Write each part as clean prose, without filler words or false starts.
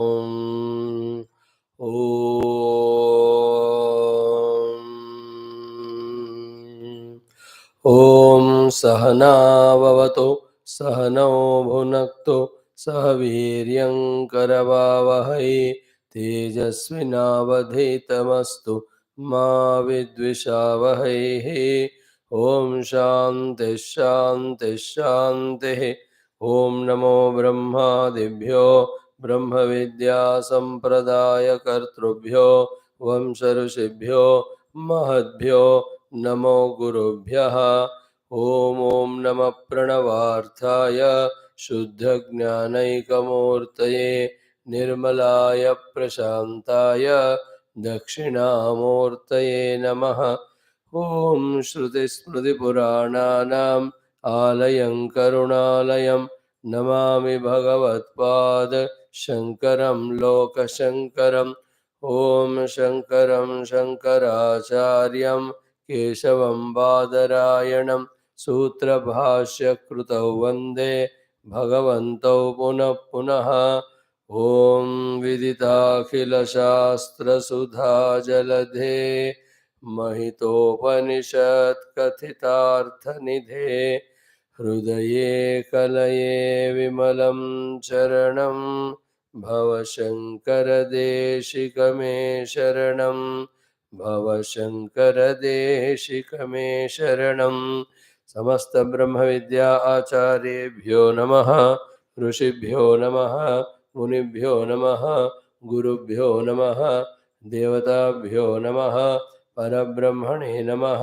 ॐ ॐ सहनाववतु सहनौ भुनक्तु सह वीर्यं करवावहै तेजस्विनावधीतमस्तु मा विद्विषावहैः। ॐ शान्तिः शान्तिः शान्तिः। ॐ नमो ब्रह्मादिभ्यो ब्रह्मविद्या संप्रदायकर्तृभ्यो वंश ऋषिभ्यो महद्भ्यो नमो गुरुभ्यः। ॐ ॐ नमः प्रणवार्थाय शुद्धज्ञानैकमूर्तये निर्मलाय प्रशान्ताय दक्षिणामूर्तये नमः। ॐ श्रुतिस्मृतिपुराणानाम् आलयं करुणालयं नमामि भगवत्पाद शङ्करं लोकशङ्करम्। ॐ शङ्करं शङ्कराचार्यं केशवं बादरायणं सूत्रभाष्यकृतौ वन्दे भगवन्तौ पुनः पुनः। ॐ विदिताखिलशास्त्रसुधाजलधे महितोपनिषत् कथितार्थनिधे हृदये कलये विमलं चरणं भवशङ्करदेशिकमे शरणं भवशङ्करदेशिकमे शरणं। समस्त ब्रह्मविद्या आचार्येभ्यो नमः। ऋषिभ्यो नमः। मुनिभ्यो नमः। गुरुभ्यो नमः। देवताभ्यो नमः। परब्रह्मणे नमः।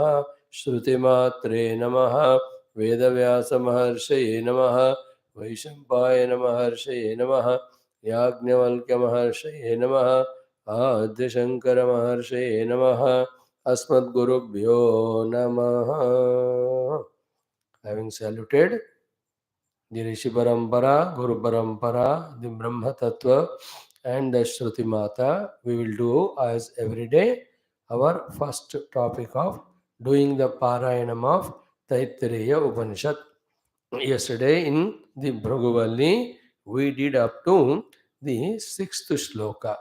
श्रुतिमात्रे नमः। वेदव्यासमहर्षये नमः। वैशम्पायन महर्षये नमः। याज्ञवल्क्य महर्षये नमः। आद्यशंकर महर्षये नमः। अस्मद्गुरुभ्यो नमः। Having saluted the Rishi Parampara, Guru Parampara, the Brahma Tattva and the Shruti Mata, we will do as every day our first topic of doing the Parayanam of Taittiriya Upanishad. Yesterday in the Bhragu we did up to the 6th shloka.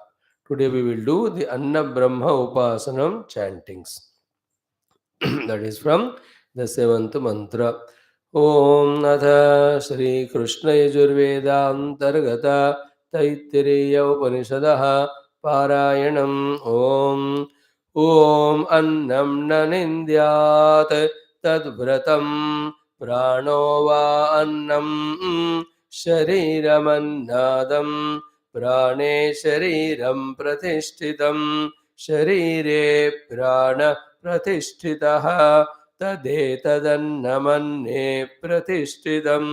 Today we will do the Anna Brahma Upasanam chantings. That is from the 7th mantra. Om Atha Shri Krishna Yajurveda Antargata Taittiriya Upanishadaha Parayanam. Om Annam Nanindyat Tadvratam Prano Va Annam Shariramannadam Prane Shariram Pratishtitam Sharire Prana प्रतिष्ठितः तदेतदन्नमन्ये प्रतिष्ठितं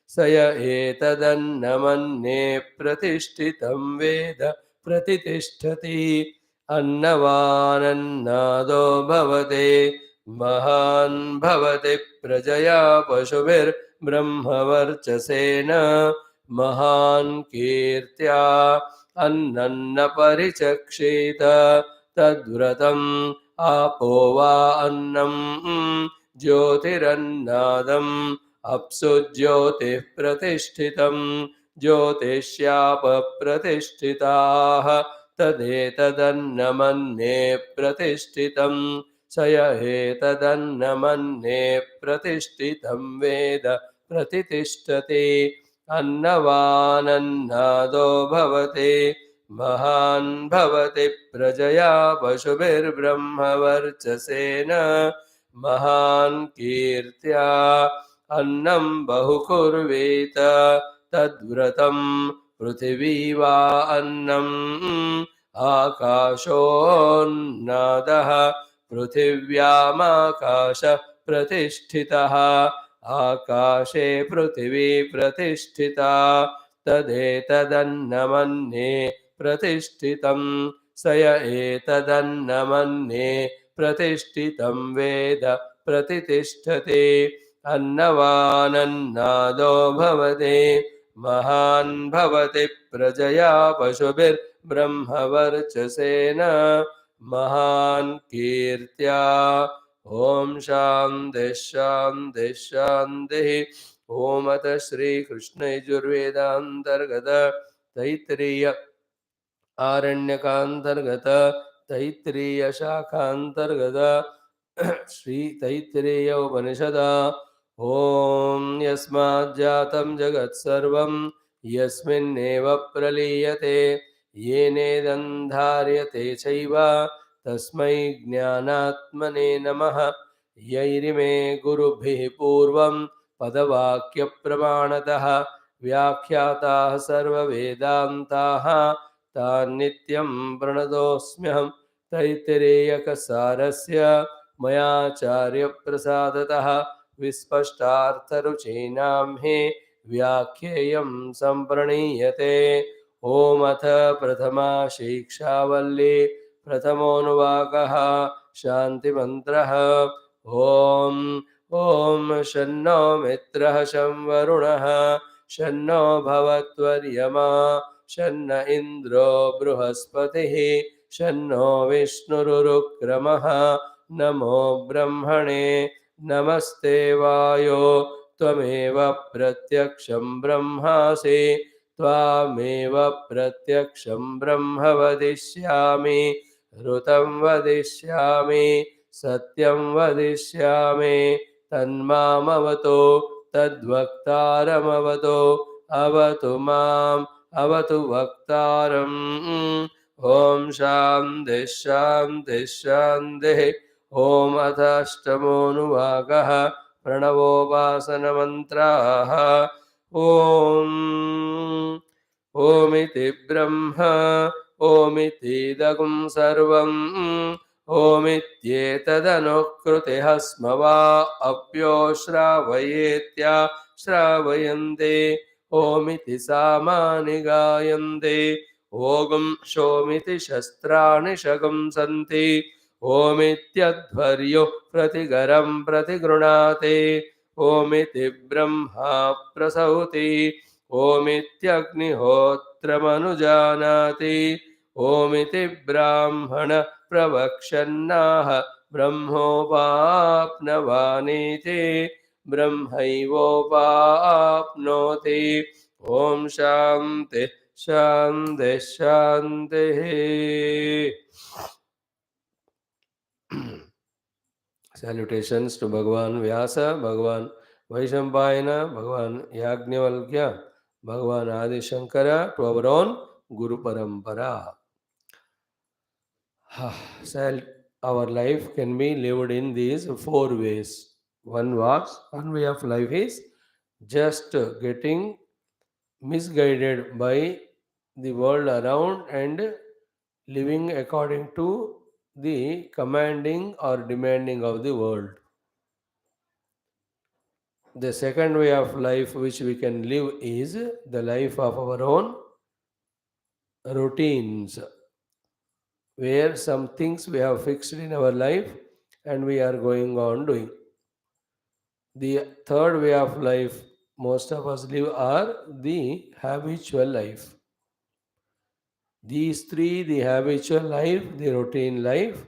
स य एतदन्नमन्ये प्रतिष्ठितं वेद प्रतिष्ठति अन्नवानन्नादो भवते महान् भवति प्रजया पशुभिर्ब्रह्मवर्चसेन महान् कीर्त्या अन्नन्न परिचक्षेत तद्व्रतम् आपो वा अन्नं ज्योतिरन्नादम् अप्सु ज्योतिः प्रतिष्ठितं ज्योतिष्याप प्रतिष्ठिताः तदेतदन्नमन्ये प्रतिष्ठितं स य एतदन्नमन्ये प्रतिष्ठितं वेद प्रतिष्ठते अन्नवानन्नादो भवते महान् भवति प्रजया पशुभिर्ब्रह्मवर्चसेन महान् कीर्त्या अन्नं बहुकुर्वीत तद्व्रतं पृथिवी वा अन्नम् आकाशोन्नादः पृथिव्यामाकाश प्रतिष्ठितः आकाशे पृथिवी प्रतिष्ठिता तदेतदन्नमन्ये प्रतिष्ठितं स य एतदन्नमन्ये प्रतिष्ठितं वेद प्रतिष्ठते अन्नवानन्नादो भवते महान् भवति प्रजया पशुभिर्ब्रह्मवर्चसेन महान् कीर्त्या। ओम शान्तिः शान्तिः शान्तिः। ओम अथ श्री कृष्ण यजुर्वेदान्तर्गत तैत्तिरीय आरण्यकांतर्गत तैत्तिरीय शाखांतर्गत श्री तैत्तिरीय उपनिषद ओम यस्माज्जातं जगत्सर्वं यस्मिन्नेव प्रलीयते येनेदन्धार्यते चैव तस्मै ज्ञानात्मने नमः यैरिमे गुरुभिः पूर्वं पदवाक्यप्रमाणतः व्याख्याताः सर्ववेदान्ताः तान् नित्यं प्रणतोऽस्म्यहं तैत्तिरेयकसारस्य मयाचार्यप्रसादतः विस्पष्टार्थरुचीनां हि व्याख्येयं सम्प्रणीयते ॐ अथ प्रथमा शिक्षावल्ली प्रथमोऽनुवाकः शान्तिमन्त्रः ॐ ॐ शन्नो मित्रः शं वरुणः शन्नो भवत्वर्यमा शन्न इन्द्रो बृहस्पतिः शन्नो विष्णुरुक्रमः नमो ब्रह्मणे नमस्ते वायो त्वमेव प्रत्यक्षं ब्रह्मासि त्वामेव प्रत्यक्षं ब्रह्म वदिष्यामि ऋतं वदिष्यामि सत्यं वदिष्यामि तन्मामवतो तद्वक्तारमवतो अवतु माम् अवतु वक्तारम् ॐ शान्ति शान्ति शान्तिः ॐ अथ अष्टमोऽनुवाकः प्रणवोपासनमन्त्राः ॐ ओमिति ब्रह्म ओमितीदगुं सर्वम् ओमित्येतदनुकृतिः स्म वा अप्यो श्रावयेत्या श्रावयन्ते ओमिति सामानि गायन्ते ओगुं शोमिति शस्त्राणि शगुंसन्ति ओमित्यध्वर्यो प्रतिगरं प्रतिगृणाते ओमिति ब्रह्मा प्रसौति ओमित्यग्निहोत्रमनुजानाति ओमिति ब्राह्मण प्रवक्षन्नाह ब्रह्मोपाप्नवानीति ब्रह्मैवोपाप्नोति ॐ शान्ति शान्ति शान्तिः Salutations to Bhagavan Vyasa, Bhagavan Vaishambhayana, Bhagavan Yajnavalkya, Bhagavan Adi Shankara, to our own Guru Parampara. Our life can be lived in these four ways. One way of life is just getting misguided by the world around and living according to the commanding or demanding of the world. The second way of life which we can live is the life of our own routines, where some things we have fixed in our life and we are going on doing. The third way of life most of us live are the habitual life. These three, the habitual life, the routine life,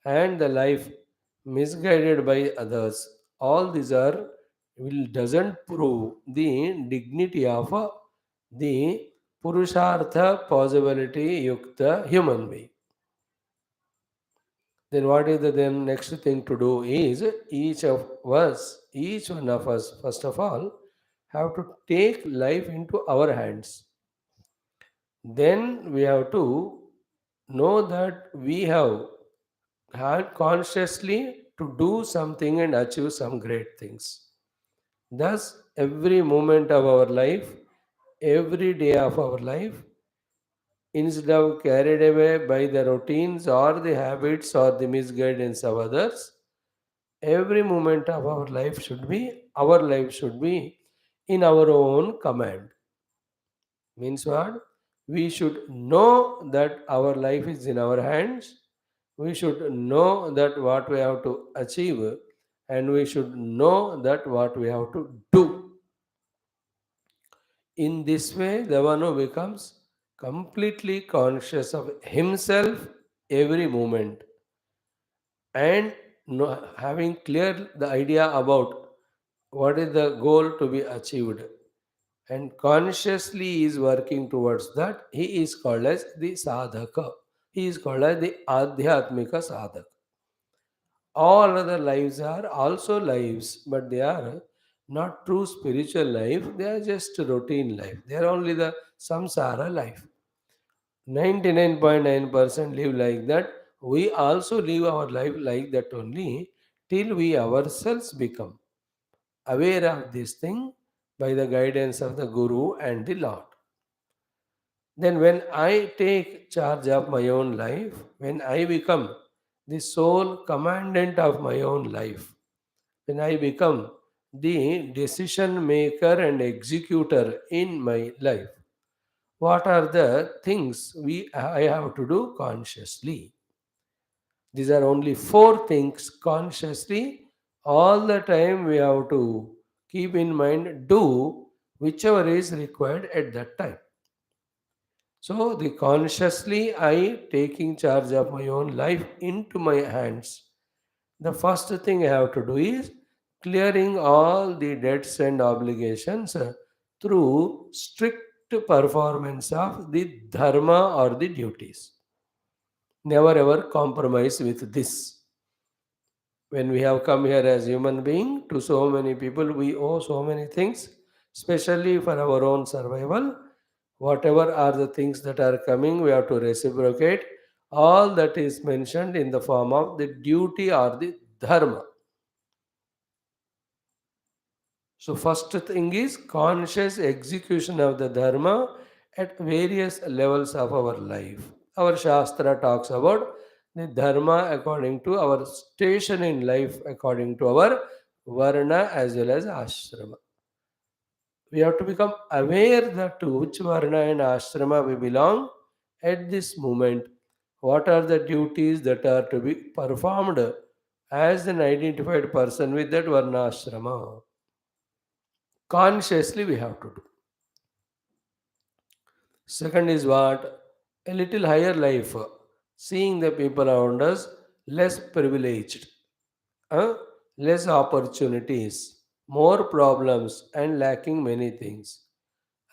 and the life misguided by others, all these doesn't prove the dignity of the Purushartha possibility yukta human being. Then what is the then next thing to do is each one of us, first of all, have to take life into our hands. Then we have to know that we have had consciously to do something and achieve some great things. Thus, every moment of our life, every day of our life, instead of carried away by the routines or the habits or the misguidance of others, every moment of our life should be in our own command. Means what? We should know that our life is in our hands. We should know that what we have to achieve, and we should know that what we have to do. In this way, the one who becomes completely conscious of himself every moment and having clear the idea about what is the goal to be achieved, and consciously is working towards that, he is called as the sadhaka. He is called as the adhyatmika sadhaka. All other lives are also lives, but they are not true spiritual life. They are just routine life. They are only the samsara life. 99.9% live like that. We also live our life like that only till we ourselves become aware of this thing by the guidance of the Guru and the Lord. Then, when I take charge of my own life, when I become the sole commandant of my own life, when I become the decision maker and executor in my life, what are the things I have to do consciously? These are only four things consciously. All the time we have to keep in mind, do whichever is required at that time. So, the consciously I taking charge of my own life into my hands. The first thing I have to do is clearing all the debts and obligations through strict performance of the dharma or the duties. Never ever compromise with this. When we have come here as human being to so many people, we owe so many things, especially for our own survival. Whatever are the things that are coming, we have to reciprocate all that is mentioned in the form of the duty or the dharma. So first thing is conscious execution of the dharma at various levels of our life. Our shastra talks about the dharma according to our station in life, according to our varna as well as ashrama. We have to become aware that to which varna and ashrama we belong at this moment. What are the duties that are to be performed as an identified person with that varna ashrama? Consciously we have to do. Second is what? A little higher life. Seeing the people around us less privileged, uh, less opportunities, more problems, and lacking many things.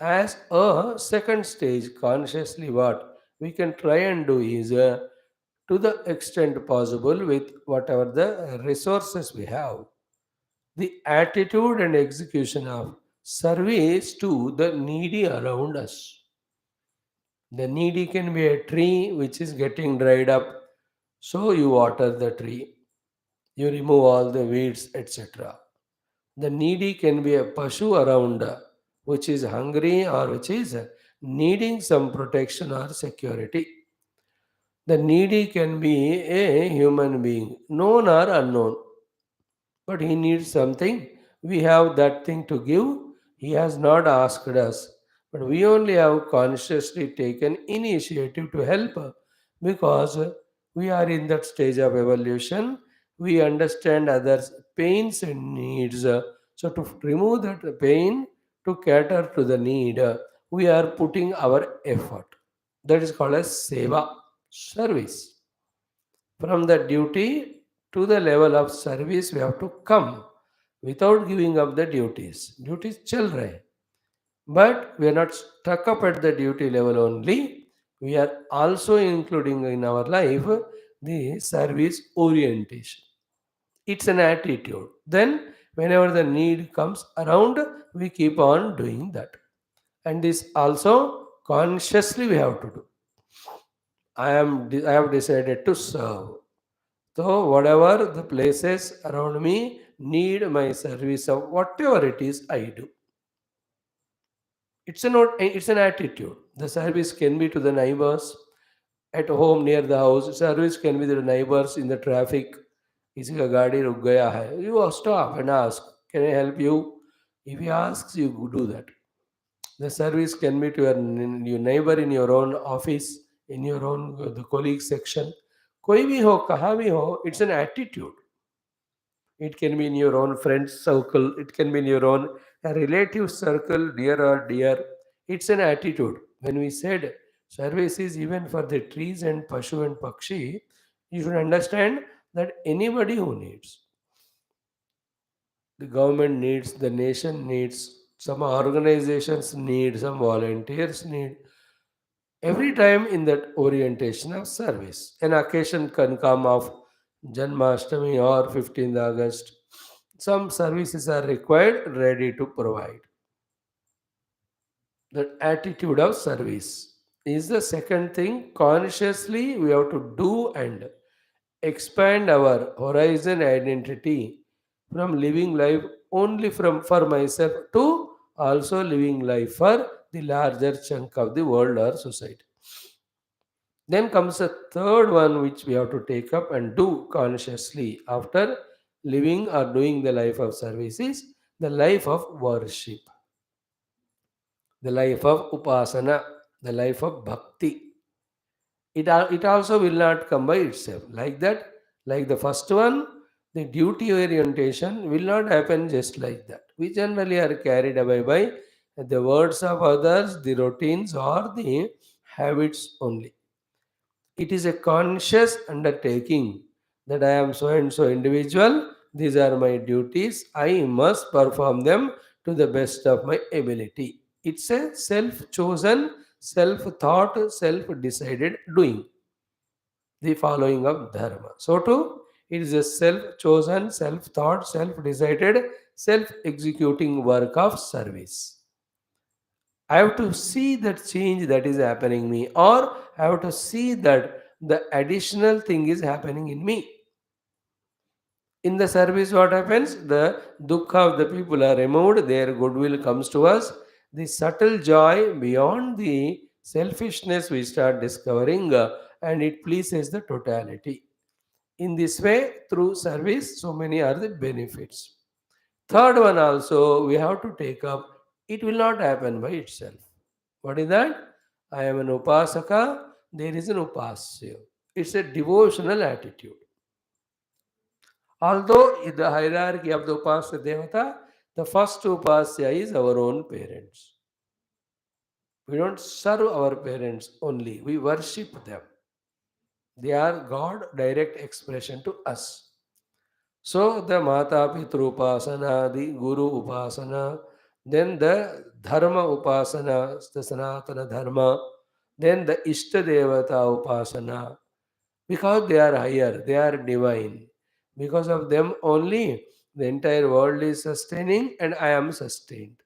As a second stage, consciously what we can try and do is to the extent possible with whatever the resources we have, the attitude and execution of service to the needy around us. The needy can be a tree which is getting dried up, so you water the tree, you remove all the weeds, etc. The needy can be a pashu around which is hungry or which is needing some protection or security. The needy can be a human being, known or unknown, but he needs something. We have that thing to give. He has not asked us, but we only have consciously taken initiative to help because we are in that stage of evolution. We understand others' pains and needs. So, to remove that pain, to cater to the need, we are putting our effort. That is called as seva, service. From the duty to the level of service, we have to come without giving up the duties. Duties chal rahe. But we are not stuck up at the duty level only. We are also including in our life the service orientation. It's an attitude. Then, whenever the need comes around, we keep on doing that. And this also consciously we have to do. I have decided to serve. So, whatever the places around me need my service of whatever it is, I do. It's an attitude. The service can be to the neighbors at home near the house. Service can be to the neighbors in the traffic. किसी का गाड़ी रुक गया है. You stop and ask, can I help you? If he asks, you do that. The service can be to your neighbor in your own office, in your own the colleague section. कोई भी हो, कहाँ भी हो, it's an attitude. It can be in your own friends circle. It can be in your own relative circle, dear or dear. It's an attitude. When we said service is even for the trees and pashu and pakshi, you should understand that anybody who needs, the government needs, the nation needs, Some organizations need, some volunteers need. Every time in that orientation of service, an occasion can come of Janmashtami or 15th August. Some services are required, ready to provide. That attitude of service is the second thing. Consciously, we have to do and expand our horizon identity from living life only from for myself to also living life for the larger chunk of the world or society. Then comes a third one which we have to take up and do consciously after living or doing the life of service is the life of worship, the life of upasana, the life of bhakti. It also will not come by itself. Like that, like the first one, the duty orientation will not happen just like that. We generally are carried away by the words of others, the routines, or the habits only. It is a conscious undertaking that I am so and so individual, these are my duties, I must perform them to the best of my ability. It's a self chosen, self thought, self decided doing, the following of dharma. So, too, it is a self chosen, self thought, self decided, self executing work of service. I have to see that change that is happening me, or I have to see that the additional thing is happening in me. In the service, what happens? The dukkha of the people are removed, their goodwill comes to us. The subtle joy beyond the selfishness we start discovering, and it pleases the totality. In this way, through service, so many are the benefits. Third one also we have to take up, it will not happen by itself. What is that? I am an upasaka, there is an upasya. It's a devotional attitude. Although in the hierarchy of the upasya devata, the first upasya is our own parents. We don't serve our parents only, we worship them. They are God direct expression to us. So the Mata Pitru Upasana, the Guru Upasana, then the Dharma Upasana, the Sanatana Dharma, then the Ishta Devata Upasana, because they are higher, they are divine. Because of them only, the entire world is sustaining and I am sustained.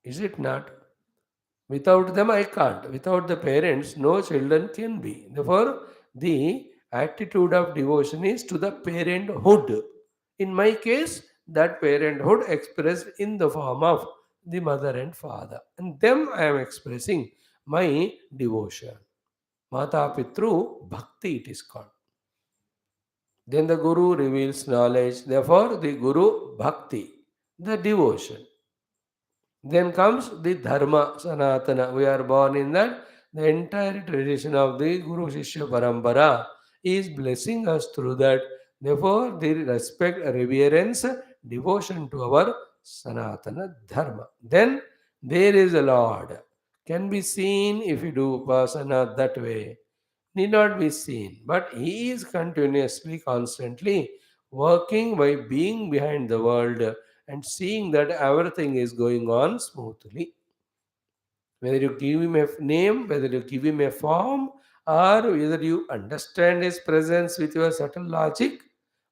Is it not? Without them, I can't. Without the parents, no children can be. Therefore, the attitude of devotion is to the parenthood. In my case, that parenthood expressed in the form of the mother and father. And them I am expressing my devotion. Mata Pitru Bhakti it is called. Then the Guru reveals knowledge. Therefore, the Guru Bhakti, the devotion. Then comes the Dharma Sanatana. We are born in that. The entire tradition of the Guru Shishya Parampara is blessing us through that. Therefore, the respect, reverence, devotion to our Sanatana Dharma. Then there is a Lord. Can be seen if you do Upasana that way. Need not be seen. But He is continuously, constantly working by being behind the world and seeing that everything is going on smoothly. Whether you give him a name, whether you give him a form, or whether you understand his presence with your subtle logic,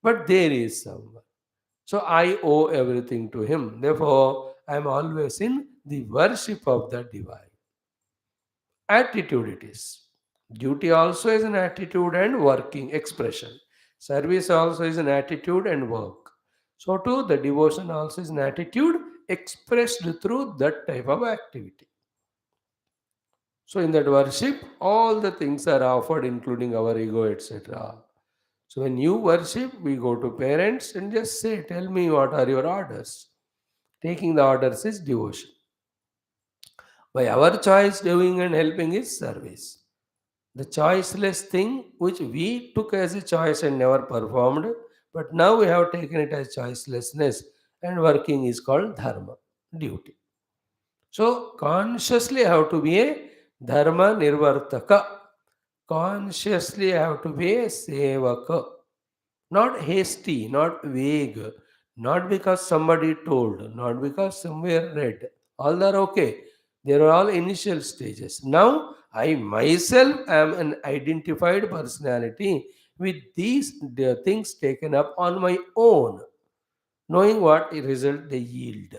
but there is someone. So I owe everything to him. Therefore, I am always in the worship of the divine. Attitude it is. Duty also is an attitude and working expression. Service also is an attitude and work. So too, the devotion also is an attitude expressed through that type of activity. So in that worship, all the things are offered, including our ego, etc. So when you worship, we go to parents and just say, tell me what are your orders. Taking the orders is devotion. By our choice, doing and helping is service. The choiceless thing which we took as a choice and never performed, but now we have taken it as choicelessness, and working is called dharma, duty. So consciously I have to be a dharma nirvartaka. Consciously I have to be a sevaka. Not hasty, not vague, Not because somebody told, not because somewhere read. All are okay. They are all initial stages. Now, I myself am an identified personality with these the things taken up on my own, knowing what result they yield.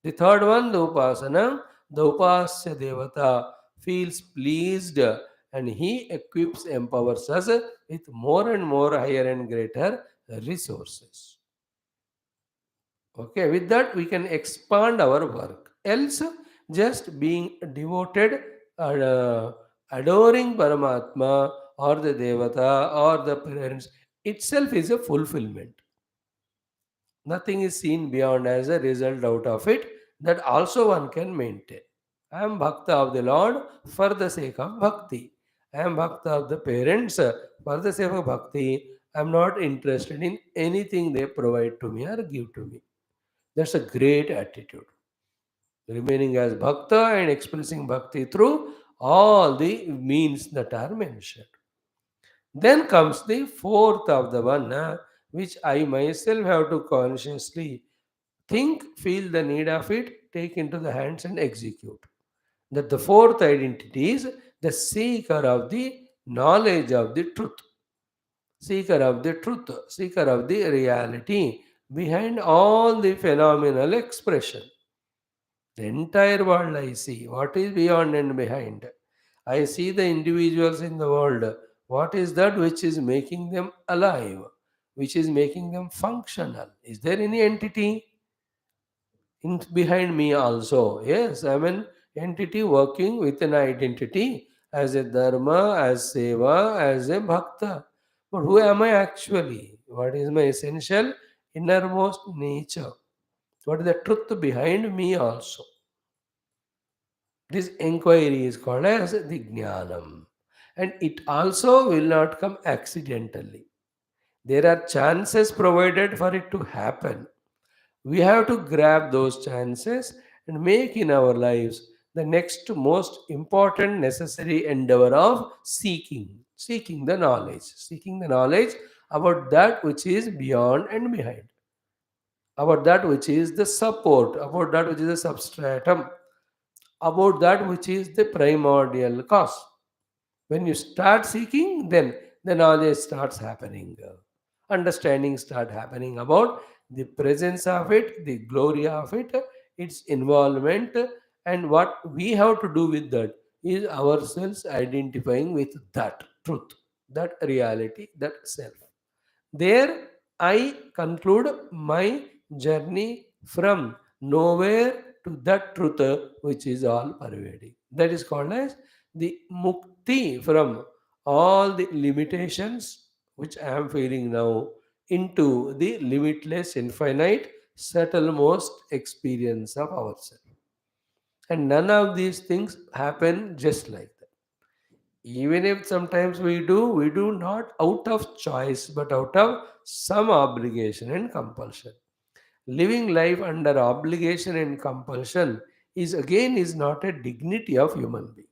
The third one, the Upasana, the Upasya Devata feels pleased and he equips, empowers us with more and more higher and greater resources. Okay, with that we can expand our work. Else, just being devoted, uh, adoring Paramatma or the Devata or the parents itself is a fulfillment. Nothing is seen beyond as a result out of it that also one can maintain. I am Bhakta of the Lord for the sake of Bhakti. I am Bhakta of the parents for the sake of Bhakti. I am not interested in anything they provide to me or give to me. That's a great attitude. Remaining as Bhakta and expressing Bhakti through all the means that are mentioned. Then comes the fourth of the one, which I myself have to consciously think, feel the need of it, take into the hands and execute. That the fourth identity is the seeker of the knowledge of the truth, seeker of the truth, seeker of the reality behind all the phenomenal expression. The entire world I see, what is beyond and behind. I see the individuals in the world. What is that which is making them alive? Which is making them functional? Is there any entity behind me also? Yes, I'm an entity working with an identity as a dharma, as seva, as a bhakta. But who am I actually? What is my essential innermost nature? What is the truth behind me also? This inquiry is called as the jnanam. And it also will not come accidentally. There are chances provided for it to happen. We have to grab those chances and make in our lives the next most important necessary endeavor of seeking the knowledge about that which is beyond and behind, about that which is the support, about that which is the substratum, about that which is the primordial cause. When you start seeking, then the knowledge starts happening. Understanding start happening about the presence of it, the glory of it, its involvement, and what we have to do with that is ourselves identifying with that truth, that reality, that self. There, I conclude my journey from nowhere to that truth which is all pervading. That is called as the mukti from all the limitations which I am feeling now into the limitless, infinite, subtlemost experience of ourselves. And none of these things happen just like that. Even if sometimes we do not out of choice, but out of some obligation and compulsion. Living life under obligation and compulsion is not a dignity of human being.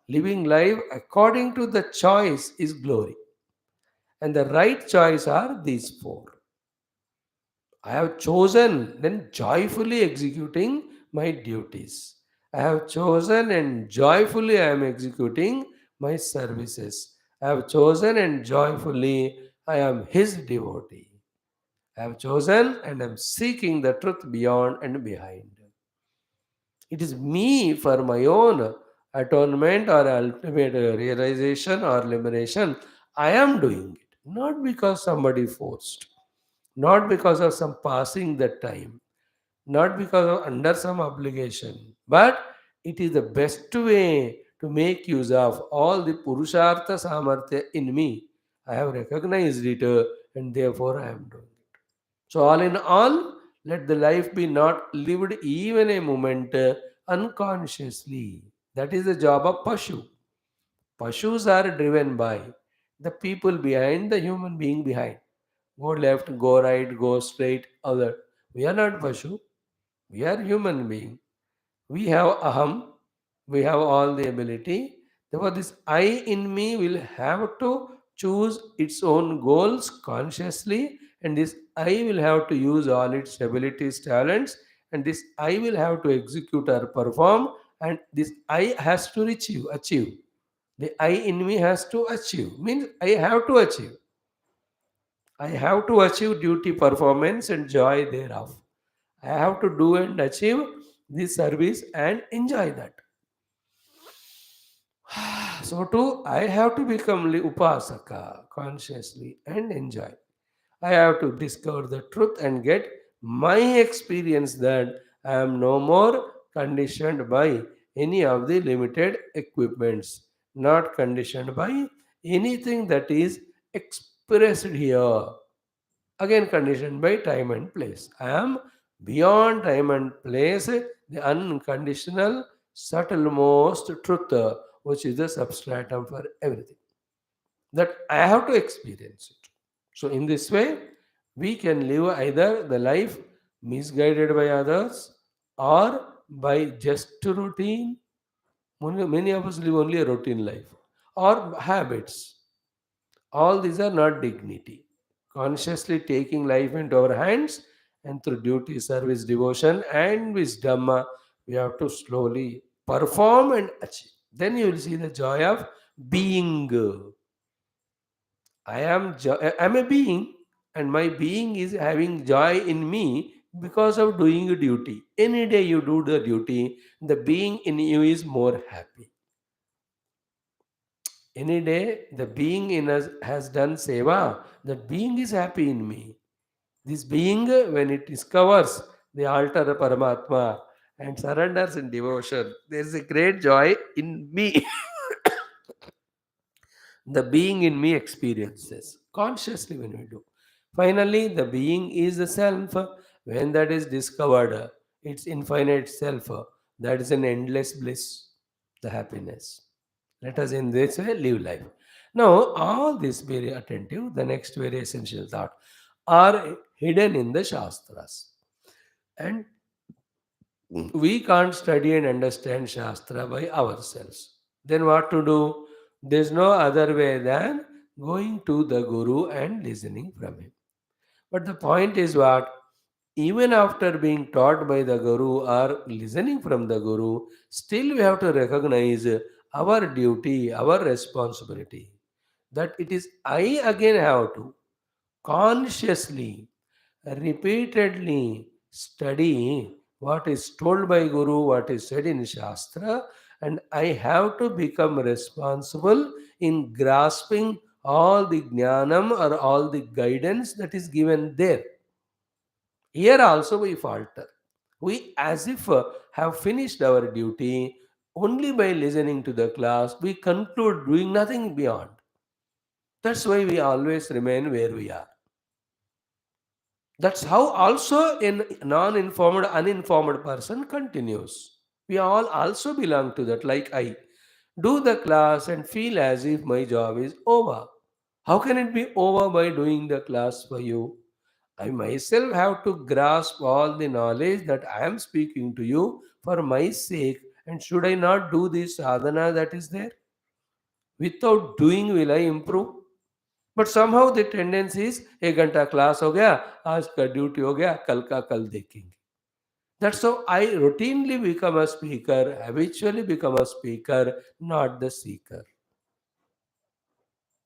Living life according to the choice is glory. And the right choice are these four. I have chosen, then joyfully executing my duties. I have chosen and joyfully I am executing my services. I have chosen and joyfully I am His devotee. I have chosen and am seeking the truth beyond and behind. It is me for my own atonement or ultimate realization or liberation. I am doing it, not because somebody forced, not because of some passing the time, not because of under some obligation, but it is the best way to make use of all the Purushartha Samarthya in me. I have recognized it and therefore I am doing it. So, all in all, let the life be not lived even a moment unconsciously. That is the job of Pashu. Pashus are driven by the people behind, the human being behind. Go left, go right, go straight, other. We are not Pashu. We are human being. We have aham. We have all the ability. Therefore, this I in me will have to choose its own goals consciously and this I will have to use all its abilities, talents, and this I will have to execute or perform, and this I has to achieve. The I in me has to achieve, means I have to achieve. I have to achieve duty performance and joy thereof. I have to do and achieve this service and enjoy that. So too, I have to become upasaka consciously and enjoy. I have to discover the truth and get my experience that I am no more conditioned by any of the limited equipments, not conditioned by anything that is expressed here. Again, conditioned by time and place. I am beyond time and place, the unconditional, subtlemost truth, which is the substratum for everything. That I have to experience it. So, in this way, we can live either the life misguided by others or by just routine. Many of us live only a routine life or habits. All these are not dignity. Consciously taking life into our hands and through duty, service, devotion, and wisdom, we have to slowly perform and achieve. Then you will see the joy of being. I'm a being, and my being is having joy in me because of doing a duty. Any day you do the duty, the being in you is more happy. Any day the being in us has done seva, that being is happy in me. This being, when it discovers the altar of Paramatma and surrenders in devotion, there is a great joy in me. The being in me experiences consciously when we do. Finally, the being is the self. When that is discovered, its infinite self, that is an endless bliss, the happiness. Let us in this way live life. Now, all this very attentive, the next very essential thought, are hidden in the Shastras. And we can't study and understand Shastra by ourselves. Then what to do? There's no other way than going to the Guru and listening from him. But the point is what? Even after being taught by the Guru or listening from the Guru, still we have to recognize our duty, our responsibility. That it is I again have to consciously, repeatedly study what is told by Guru, what is said in Shastra, and I have to become responsible in grasping all the jnanam or all the guidance that is given there. Here also we falter. We, as if have finished our duty only by listening to the class, we conclude doing nothing beyond. That's why we always remain where we are. That's how also a non-informed, uninformed person continues. We all also belong to that, like I. Do the class and feel as if my job is over. How can it be over by doing the class for you? I myself have to grasp all the knowledge that I am speaking to you for my sake. And should I not do this sadhana that is there? Without doing, will I improve? But somehow the tendency is 1 घंटा class हो गया, आज का duty हो गया, कल का कल देखेंगे. That's how I routinely become a speaker, habitually become a speaker, not the seeker.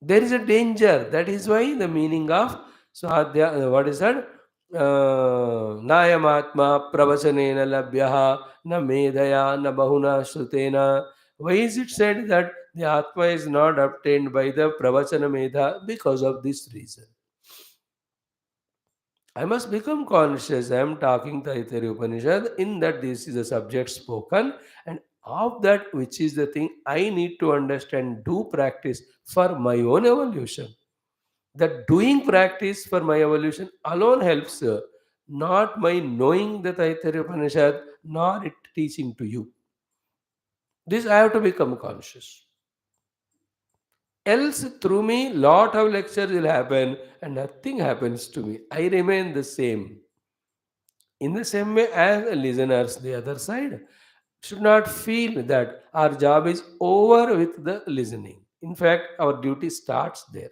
There is a danger. That is why the meaning of Swadhyaya, what is that? Nayamatma pravachanena labhyaha na medhaya na bahuna shrutena. Why is it said that the Atma is not obtained by the pravachana medha? Because of this reason. I must become conscious. I am talking Taittiriya Upanishad. In that, this is the subject spoken, and of that, which is the thing I need to understand, do practice for my own evolution. That doing practice for my evolution alone helps, not my knowing the Taittiriya Upanishad, nor it teaching to you. This I have to become conscious. Else, through me, lot of lectures will happen, and nothing happens to me. I remain the same. In the same way as listeners, the other side should not feel that our job is over with the listening. In fact, our duty starts there.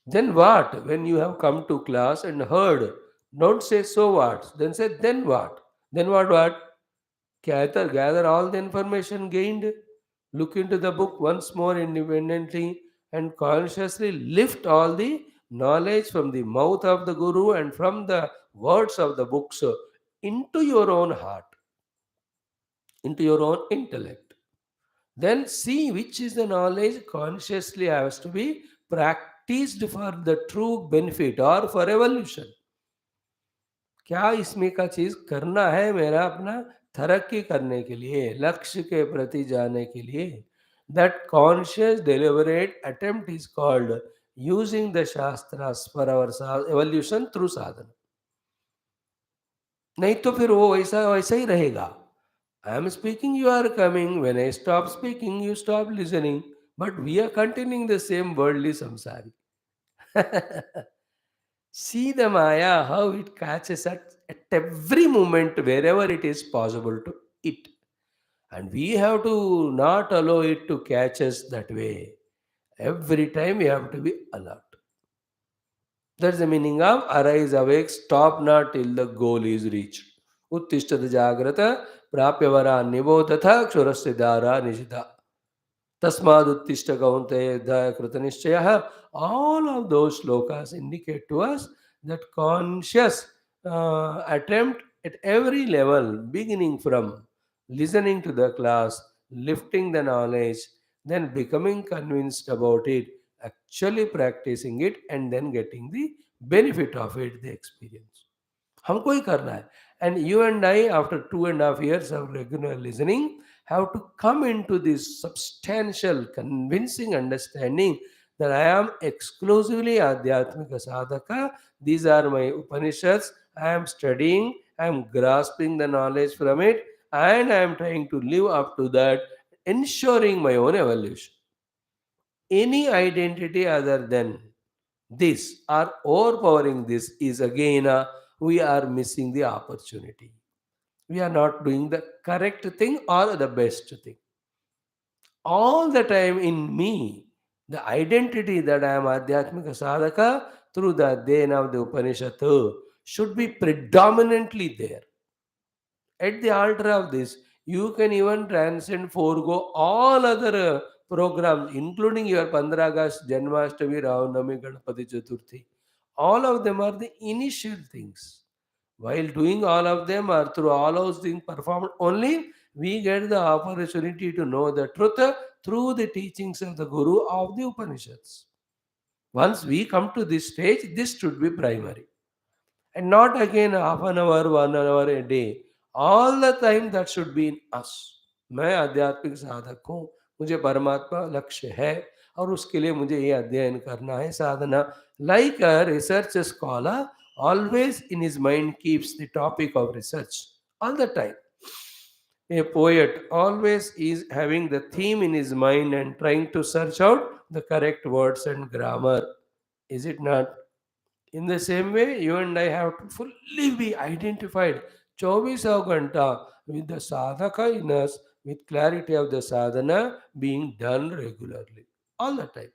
Then what? When you have come to class and heard, don't say so what. Then say then what? Then what? Gather all the information gained. Look into the book once more independently and consciously lift all the knowledge from the mouth of the Guru and from the words of the books into your own heart, into your own intellect. Then see which is the knowledge consciously has to be practiced for the true benefit or for evolution. क्या इसमें का चीज करना है मेरा अपना तरक्की करने के लिए, लक्ष्य के प्रति जाने के लिए. That conscious deliberate attempt is called using the shastras for our evolution through sadhana. नहीं तो फिर वो वैसा वैसा ही रहेगा. I am speaking, you are coming, when I stop speaking you stop listening, but we are continuing the same worldly संसारी. See the Maya, how it catches at every moment wherever it is possible to it. And we have to not allow it to catch us that way. Every time we have to be alert. That's the meaning of arise, awake, stop not till the goal is reached. Uttishthata jagrata, prapyavara nibodhatha, kshurasya dara nishita. Tasmaduttishta kaunteya daya krutanishchaya. All of those slokas indicate to us that conscious attempt at every level, beginning from listening to the class, lifting the knowledge, then becoming convinced about it, actually practicing it, and then getting the benefit of it, the experience. हमको ही करना है. And you and I, after 2.5 years of regular listening, have to come into this substantial convincing understanding that I am exclusively Adhyatmika Sadhaka. These are my Upanishads. I am studying, I am grasping the knowledge from it, and I am trying to live up to that, ensuring my own evolution. Any identity other than this or overpowering this is again we are missing the opportunity. We are not doing the correct thing or the best thing. All the time in me, the identity that I am Adhyatmika Sadhaka through the Adhyayana of the Upanishad should be predominantly there. At the altar of this, you can even transcend, forego all other programs, including your 15 August, Janmashtami, Ramanami, Ganapati Chaturthi. All of them are the initial things. While doing all of them or through all those things performed, only we get the opportunity to know the truth through the teachings of the Guru of the Upanishads. Once we come to this stage, this should be primary. And not again half an hour, 1 hour a day. All the time that should be in us. मैं आध्यात्मिक साधक हूँ, मुझे परमात्मा लक्ष्य है और उसके लिए मुझे ये अध्ययन करना है, साधना. Like a research scholar always in his mind keeps the topic of research all the time. A poet always is having the theme in his mind and trying to search out the correct words and grammar. Is it not? In the same way, you and I have to fully be identified 24 Ghanta with the sadhaka in us, with clarity of the sadhana being done regularly, all the time.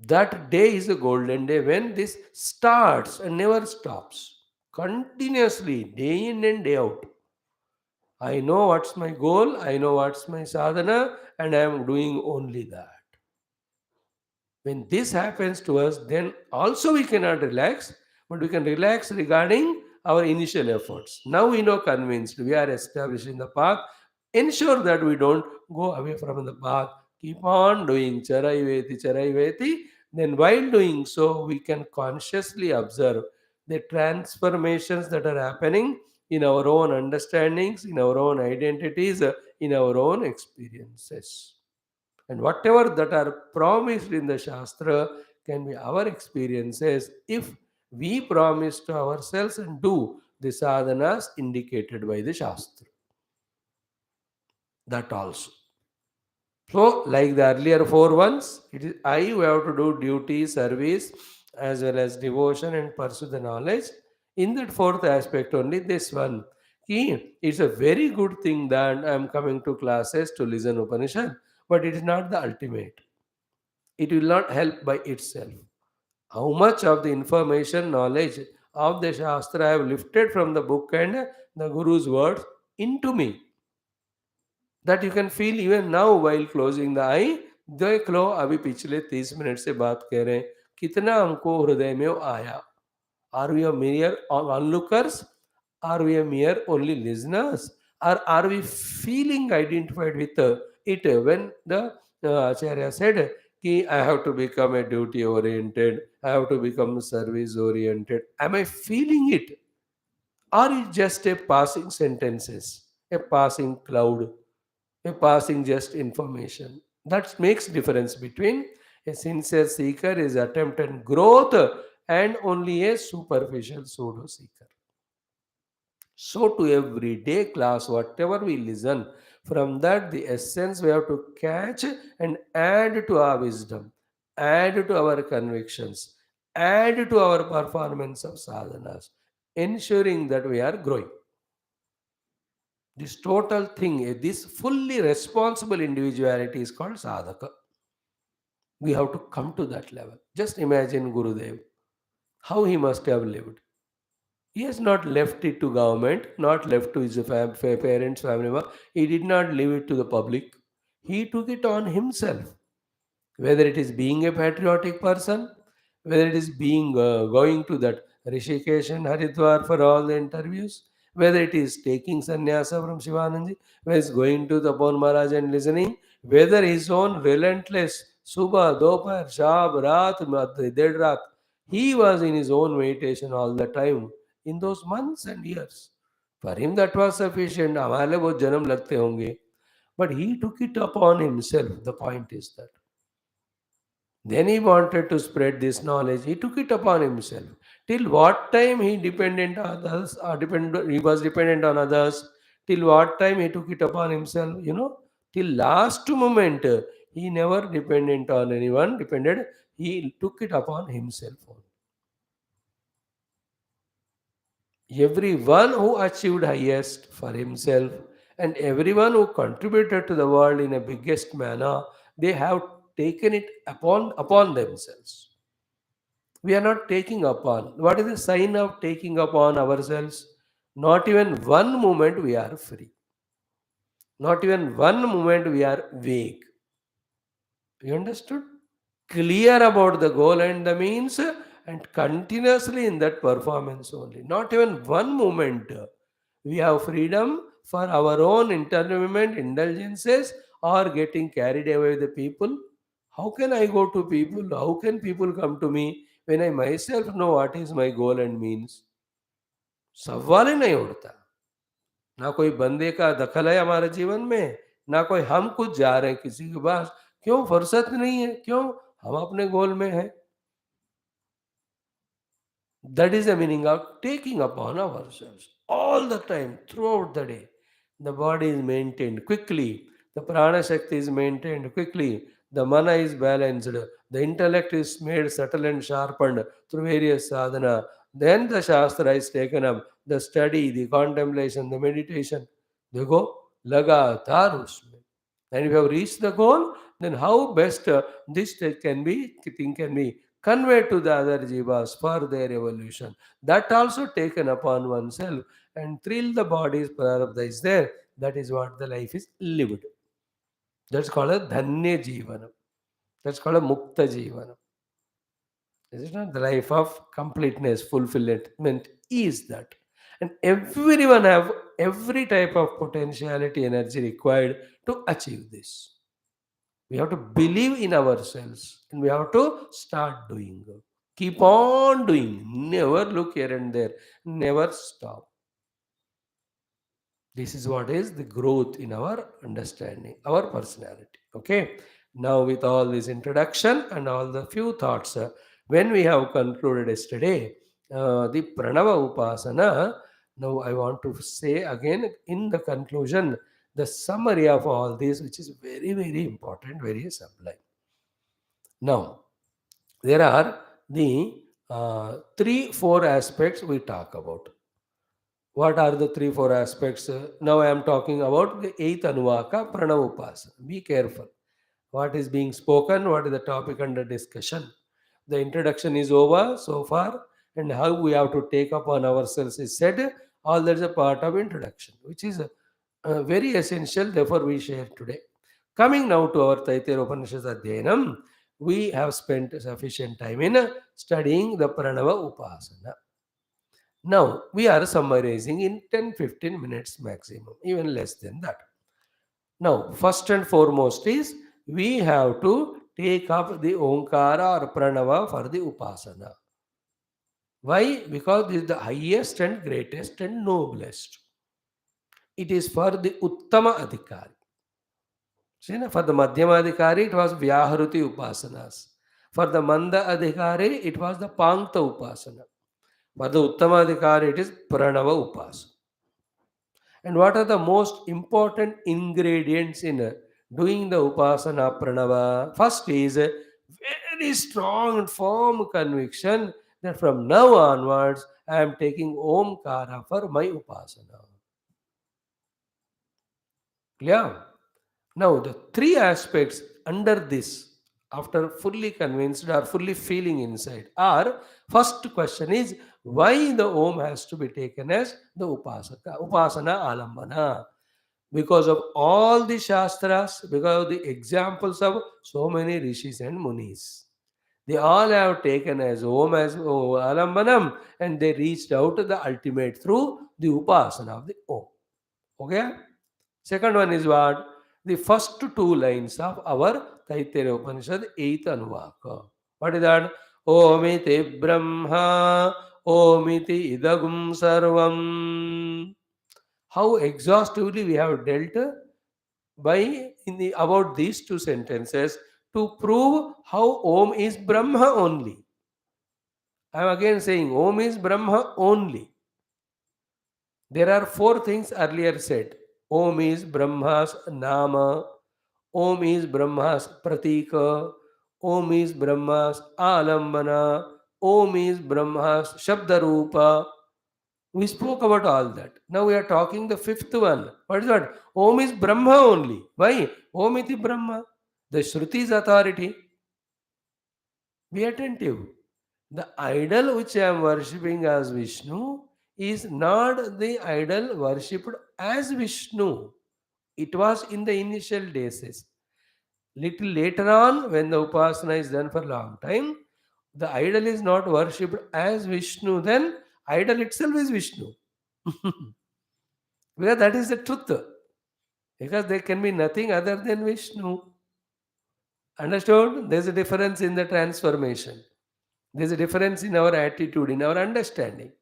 That day is a golden day when this starts and never stops. Continuously, day in and day out. I know what's my goal, I know what's my sadhana, and I am doing only that. When this happens to us, then also we cannot relax, but we can relax regarding our initial efforts. Now we know convinced, we are established in the path. Ensure that we don't go away from the path. Keep on doing Charaiveti, Charaiveti. Then while doing so, we can consciously observe the transformations that are happening in our own understandings, in our own identities, in our own experiences. And whatever that are promised in the Shastra can be our experiences if we promise to ourselves and do the sadhanas indicated by the Shastra. That also. So, like the earlier four ones, it is I who have to do duty, service, as well as devotion and pursue the knowledge. In that fourth aspect, only this one. It's a very good thing that I am coming to classes to listen Upanishad, but it is not the ultimate. It will not help by itself. How much of the information, knowledge of the Shastra I have lifted from the book and the Guru's words into me. That you can feel even now while closing the eye. देख लो अभी पिछले 30 minute से बात कर रहे हैं, कितना हमको हृदय में वो आया. Are we a mere onlookers? Are we a mere only listeners? Or are we feeling identified with it when the Acharya said कि I have to become a duty oriented, I have to become service oriented. Am I feeling it? Or is just a passing sentences, a passing cloud, a passing just information? That makes difference between a sincere seeker is attempted growth and only a superficial pseudo seeker. So to everyday class, whatever we listen, from that the essence we have to catch and add to our wisdom, add to our convictions, add to our performance of sadhanas, ensuring that we are growing. This total thing, this fully responsible individuality is called sadhaka. We have to come to that level. Just imagine Gurudev, how he must have lived. He has not left it to government, not left to his parents, family member. He did not leave it to the public. He took it on himself. Whether it is being a patriotic person, whether it is being going to that Rishikesh and Haridwar for all the interviews, whether it is taking sannyasa from Shivananji, whether it's going to the Bon Maharaj and listening, whether his own relentless Subha, Dopar, Shab, Raat, Ded Raat, he was in his own meditation all the time in those months and years. For him that was sufficient. हमारे बहुत जन्म लगते होंगे. But he took it upon himself. The point is that. Then he wanted to spread this knowledge. He took it upon himself. Till what time he dependent on others, he was dependent on others. Till what time he took it upon himself, till last moment, he never dependent on anyone, depended, he took it upon himself only. Everyone who achieved highest for himself and everyone who contributed to the world in a biggest manner, they have taken it upon themselves. We are not taking upon. What is the sign of taking upon ourselves? Not even one moment we are free. Not even one moment we are vague. You understood? Clear about the goal and the means and continuously in that performance only. Not even one moment. We have freedom for our own entertainment, indulgences, or getting carried away with the people. How can I go to people? How can people come to me when I myself know what is my goal and means? सवाल ही नहीं उठता. ना कोई बंदे का दखल है हमारे जीवन में, ना कोई हम कुछ जा रहे हैं किसी के पास. क्यों? फुर्सत नहीं है. क्यों? हम अपने गोल में हैं. That is the meaning of taking upon ourselves all the time, throughout the day. The body is maintained quickly, the prana shakti is maintained quickly, the mana is balanced, the intellect is made subtle and sharpened through various sadhana. Then the shastra is taken up, the study, the contemplation, the meditation. देखो लगातार उसमें. And if you have reached the goal, then how best this thing can be conveyed to the other jivas for their evolution. That also taken upon oneself and thrill the body's prarabdha is there. That is what the life is lived. That's called a dhanya jivanam. That's called a mukta jivanam. Is it not? The life of completeness, fulfillment is that. And everyone have every type of potentiality, energy required to achieve this. We have to believe in ourselves and we have to start doing. Keep on doing. Never look here and there. Never stop. This is what is the growth in our understanding, our personality. Okay. Now, with all this introduction and all the few thoughts, when we have concluded yesterday, the Pranava Upasana, now I want to say again in the conclusion, the summary of all this, which is very, very important, very sublime. Now, there are the 3-4 aspects we talk about. What are the 3-4 aspects? Now I am talking about the 8th Anuvaka Pranava Upasana. Be careful. What is being spoken? What is the topic under discussion? The introduction is over so far, and how we have to take upon ourselves is said. All that is a part of introduction, which is very essential. Therefore, we share today. Coming now to our Taittiriya Upanishad Adhyayanam, we have spent sufficient time in studying the Pranava Upasana. Now, we are summarizing in 10-15 minutes maximum, even less than that. Now, first and foremost is we have to take up the Omkara or Pranava for the Upasana. Why? Because this is the highest and greatest and noblest. It is for the Uttama Adhikari. See, for the Madhyama Adhikari, it was Vyahruti Upasanas. For the Manda Adhikari, it was the Pankta Upasana. For the Uttama Adhikari, it is Pranava Upasana. And what are the most important ingredients in doing the Upasana Pranava? First is a very strong and firm conviction that from now onwards, I am taking Omkara for my Upasana. Clear? Now, the three aspects under this, after fully convinced or fully feeling inside, are first question is why the Om has to be taken as the Upasana Alambana. Because of all the Shastras, because of the examples of so many Rishis and Munis. They all have taken as Om as Alambanam, and they reached out to the ultimate through the Upasana of the Om. Okay? Second one is what? The first two lines of our Taittiriya Upanishad, 8th Anuvaka. What is that? Omiti Brahma, Omiti Idagum Sarvam. How exhaustively we have dealt about these two sentences to prove how Om is Brahma only. I am again saying Om is Brahma only. There are four things earlier said. Om is Brahma's Nama, Om is Brahma's Pratika, Om is Brahma's Alambana, Om is Brahma's Shabdarupa. We spoke about all that. Now we are talking the fifth one. What is that? Om is Brahma only. Why? Om iti Brahma. The Shruti's authority. Be attentive. The idol which I am worshipping as Vishnu is not the idol worshipped as Vishnu. It was in the initial days. Little later on, when the Upasana is done for a long time, the idol is not worshipped as Vishnu, then idol itself is Vishnu. Because that is the truth. Because there can be nothing other than Vishnu. Understood? There's a difference in the transformation. There's a difference in our attitude, in our understanding.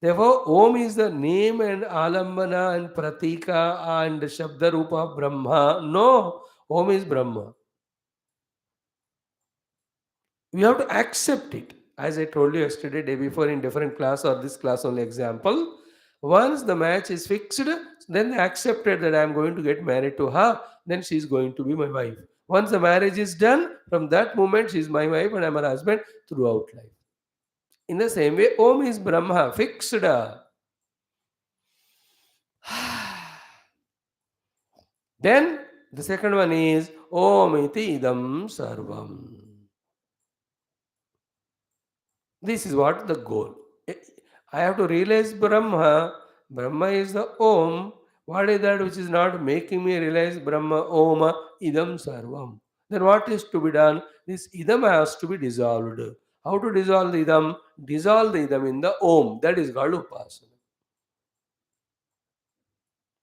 Therefore, Om is the name and Alambana and Pratika and Shabda Rupa Brahma. No, Om is Brahma. We have to accept it. As I told you yesterday, day before in different class or this class only example. Once the match is fixed, then they accepted that I am going to get married to her, then she is going to be my wife. Once the marriage is done, from that moment she is my wife and I am her husband throughout life. In the same way, Om is Brahma, fixed. Then the second one is Om iti idam sarvam. This is what the goal. I have to realize Brahma. Brahma is the Om. What is that which is not making me realize Brahma, Om, idam sarvam? Then what is to be done? This idam has to be dissolved. How to dissolve the idam? Dissolve the idam in the Om. That is called Upasana.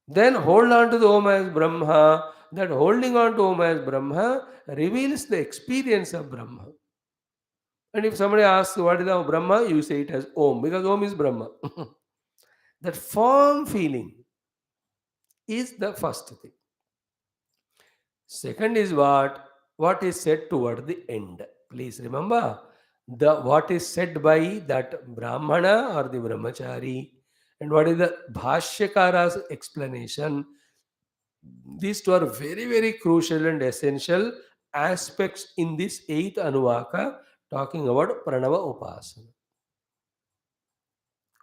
Then hold on to the Om as Brahma. That holding on to Om as Brahma reveals the experience of Brahma. And if somebody asks what is the Brahma, you say it as Om, because Om is Brahma. That firm feeling is the first thing. Second is what is said toward the end. Please remember what is said by that Brahmana or the Brahmachari, and what is the Bhashyakara's explanation. These two are very, very crucial and essential aspects in this 8th Anuvaka talking about Pranava Upasana.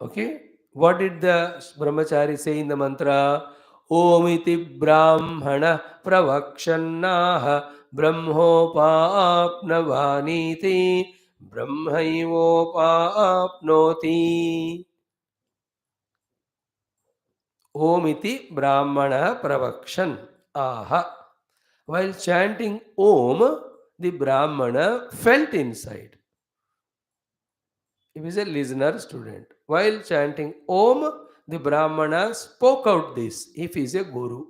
Okay? What did the Brahmachari say in the mantra? Omiti Brahmana Pravakshannaha Brahmopaapnavaniti brahmaivopapnoti. Om iti brahmana pravakshan aha. While chanting Om, the brahmana felt inside. He was a listener student. While chanting Om, the brahmana spoke out this if he is a guru.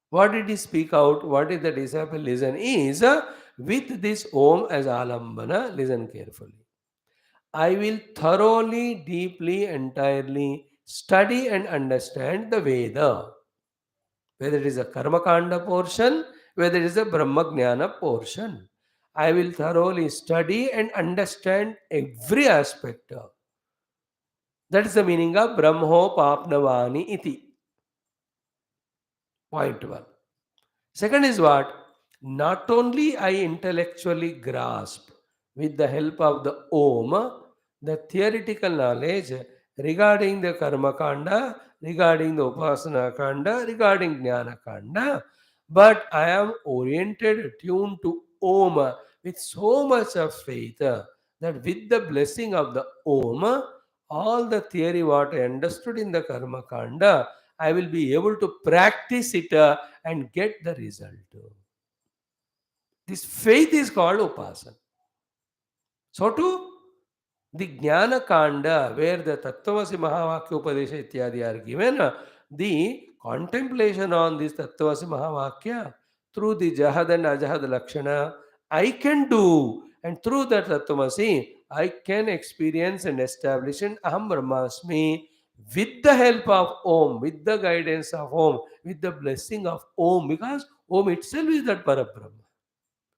What did he speak out? What did the disciple listen? Is with this Om as alambana, listen carefully. I will thoroughly, deeply, entirely study and understand the Veda, whether it is a Karma Kanda portion, whether it is a Brahma Jnana portion. I will thoroughly study and understand every aspect of. That is the meaning of Brahmo Papnavani iti. Point one. Second is what? Not only I intellectually grasp with the help of the Om the theoretical knowledge regarding the Karma Kanda, regarding the Upasana Kanda, regarding Jnana Kanda, but I am oriented, tuned to Om with so much of faith that with the blessing of the Om, all the theory what I understood in the Karma Kanda, I will be able to practice it and get the result. This faith is called upasana. So too, the Jnana Kanda, where the Tattvamasi Mahavakya Upadesha Ityadi are given, the contemplation on this Tattvamasi Mahavakya through the Jahad and Ajahad Lakshana, I can do. And through that Tattvamasi, I can experience and establish an Aham Brahmasmi with the help of Om, with the guidance of Om, with the blessing of Om, because Om itself is that Parabrahma.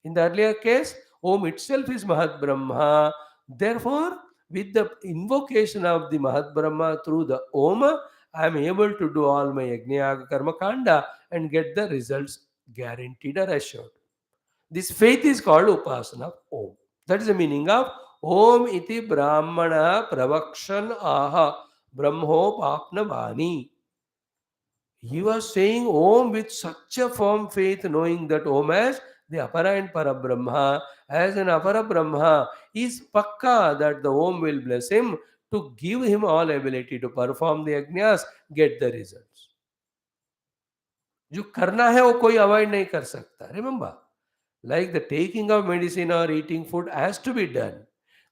In the earlier case, Om itself is Mahat Brahma. Therefore, with the invocation of the Mahat Brahma through the Om, I am able to do all my Yajna Karma Kanda and get the results guaranteed or assured. This faith is called Upasana of Om. That is the meaning of Om iti Brahmana Pravakshan Aha Brahmo Papnavani. He was saying Om with such a firm faith, knowing that Om as the Apara and Parabrahma, as an Apara Brahma, is pakka that the Om will bless him to give him all ability to perform the Agnyas, get the results. जो करना है वो कोई avoid नहीं कर सकता. Remember, like the taking of medicine or eating food has to be done.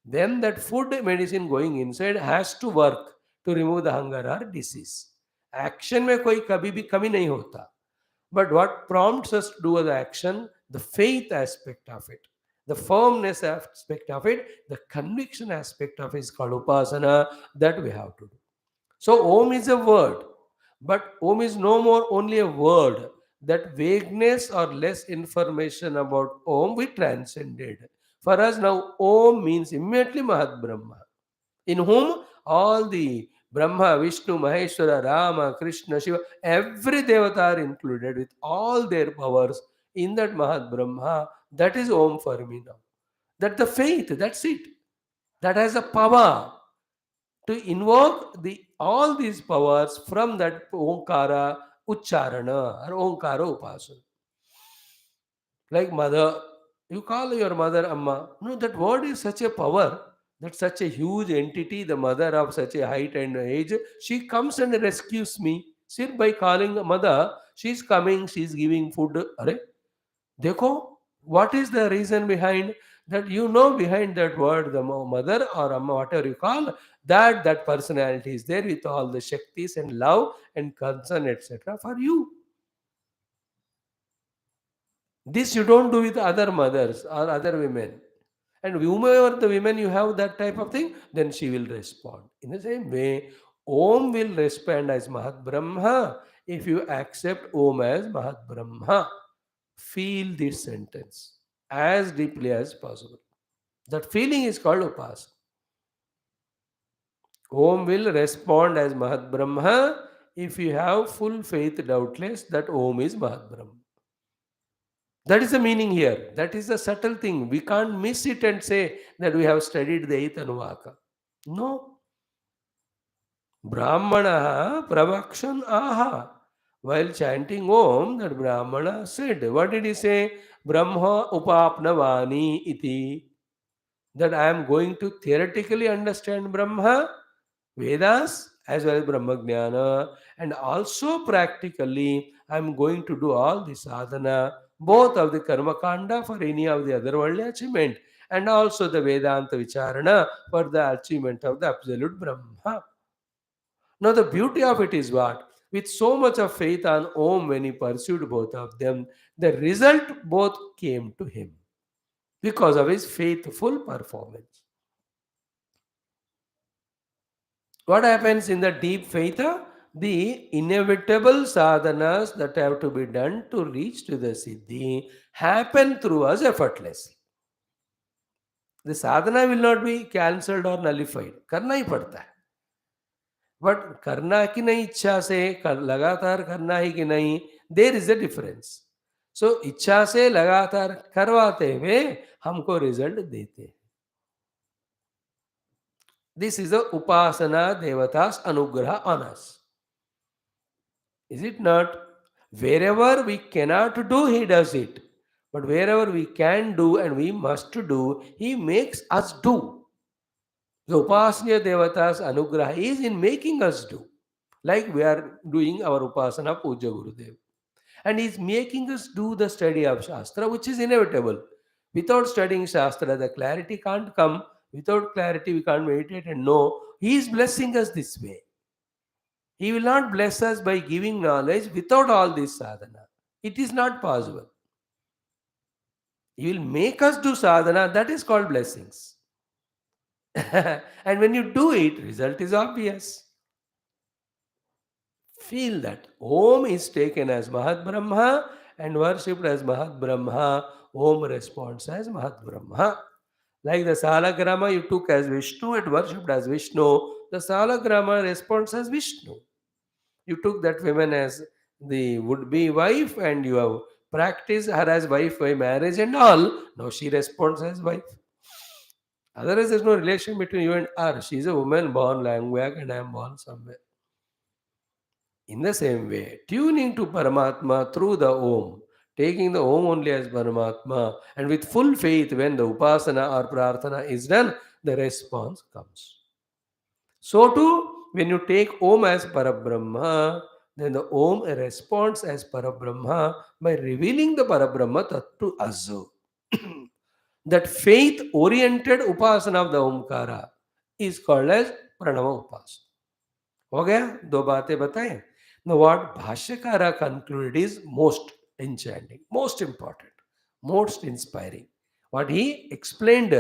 Then that food medicine going inside has to work to remove the hunger or disease. Action में कोई कभी भी कमी नहीं होता. But what prompts us to do the action? The faith aspect of it, the firmness aspect of it, the conviction aspect of it is called upasana that we have to do. So Om is a word, but Om is no more only a word. That vagueness or less information about Om we transcended. For us now, Om means immediately Mahat Brahma, in whom all the Brahma, Vishnu, Maheshwara, Rama, Krishna, Shiva, every devata are included with all their powers in that Mahat Brahma. That is Om for me now. That the faith, that's it. That has a power to invoke the all these powers from that Omkara Ucharana or Omkara Upasana. Like mother, you call your mother Amma. No, that word is such a power, that such a huge entity, the mother of such a height and age, she comes and rescues me. See, by calling mother, she's coming, she's giving food. Are, dekho, what is the reason behind that? You know, behind that word, the mother or Amma, whatever you call, that personality is there with all the Shaktis and love and concern, etc. for you. This you don't do with other mothers or other women. And whomever the women you have that type of thing, then she will respond. In the same way, Om will respond as Mahat Brahma if you accept Om as Mahat Brahma. Feel this sentence as deeply as possible. That feeling is called Upasana. Om will respond as Mahat Brahma if you have full faith, doubtless, that Om is Mahat Brahma. That is the meaning here. That is the subtle thing. We can't miss it and say that we have studied the eighth Anuvaka. No. Brahmana Pravakshan Aha. While chanting Om, that Brahmana said, what did he say? Brahma Upapnavani iti. that I am going to theoretically understand Brahma, Vedas, as well as Brahma Jnana, and also practically I am going to do all the sadhana, both of the Karma Kanda for any of the otherworldly achievement, and also the Vedanta Vicharana for the achievement of the Absolute Brahma. Now, the beauty of it is what? With so much of faith on Om, when he pursued both of them, the result both came to him because of his faithful performance. What happens in the deep faith? The inevitable sadhanas that have to be done to reach to the siddhi happen through us effortlessly. The sadhana will not be cancelled or nullified. करना ही पड़ता है. But करना कि नहीं इच्छा से लगातार करना है कि नहीं, देर इज अ डिफरेंस. सो इच्छा से लगातार करवाते हुए हमको रिजल्ट देते हैं. दिस इज द उपासना देवतास अनुग्रह on us. Is it not? Wherever we cannot do, he does it. But wherever we can do and we must do, he makes us do. The Upasanya Devatas Anugraha is in making us do. Like we are doing our Upasana Puja Gurudev. And he is making us do the study of Shastra, which is inevitable. Without studying Shastra, the clarity can't come. Without clarity, we can't meditate and know. He is blessing us this way. He will not bless us by giving knowledge without all this sadhana. It is not possible. He will make us do sadhana, that is called blessings. And when you do it, result is obvious. Feel that Om is taken as Mahat Brahma and worshipped as Mahat Brahma. Om responds as Mahat Brahma. Like the Salagrama you took as Vishnu and worshipped as Vishnu, the Salagrama responds as Vishnu. You took that woman as the would-be wife and you have practiced her as wife by marriage and all. Now she responds as wife. Otherwise, there's no relation between you and her. She is a woman born Langwag and I am born somewhere. In the same way, tuning to Paramatma through the Om, taking the Om only as Paramatma, and with full faith when the Upasana or Prarthana is done, the response comes. So too, when you take Om as Parabrahma, then the Om responds as Parabrahma by revealing the Parabrahma to us. That faith-oriented Upasana of the Omkara is called as Pranava Upasana. हो गया? दो बातें बताएं. Now what Bhashyakara concluded is most enchanting, most important, most inspiring. What he explained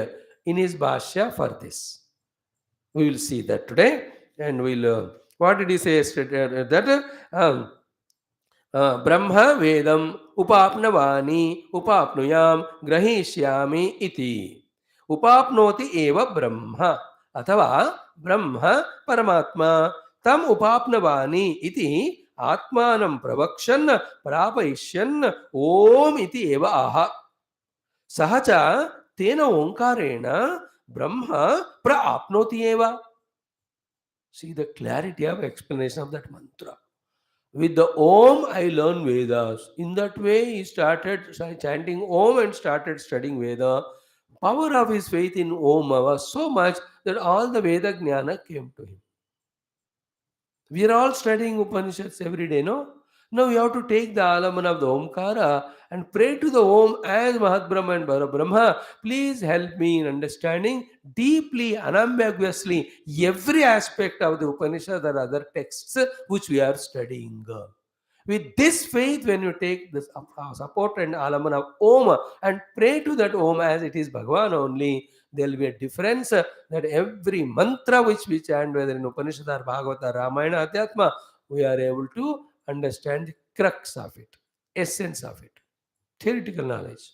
in his Bhashya for this. We will see that today. And we'll, what did he say yesterday? That ब्रह्म वेदम उपाप्नवानि उपाप्नुयाम ग्रहीष्यामि इति. उपाप्नोति एव ब्रह्म अथवा ब्रह्म परमात्मा तम उपाप्नवानि इति आत्मानं प्रवक्षन् प्रापयिष्यन् ओम इति एव आह. सह च तेन ओंकारेण ब्रह्म प्राप्नोति एव. See the clarity of explanation of that mantra. With the Om, I learn Vedas. In that way, he started chanting Om and started studying Veda. Power of his faith in Om was so much that all the Veda Jnana came to him. We are all studying Upanishads every day, no? Now we have to take the alaman of the Omkara and pray to the Om as Mahat Brahma and Parabrahma. Please help me in understanding deeply, unambiguously every aspect of the Upanishad or other texts which we are studying. With this faith, when you take this support and alaman of Om and pray to that Om as it is Bhagavan only, there will be a difference that every mantra which we chant, whether in Upanishad or Bhagavata, Ramayana, Adhyatma, we are able to understand the crux of it, essence of it, theoretical knowledge.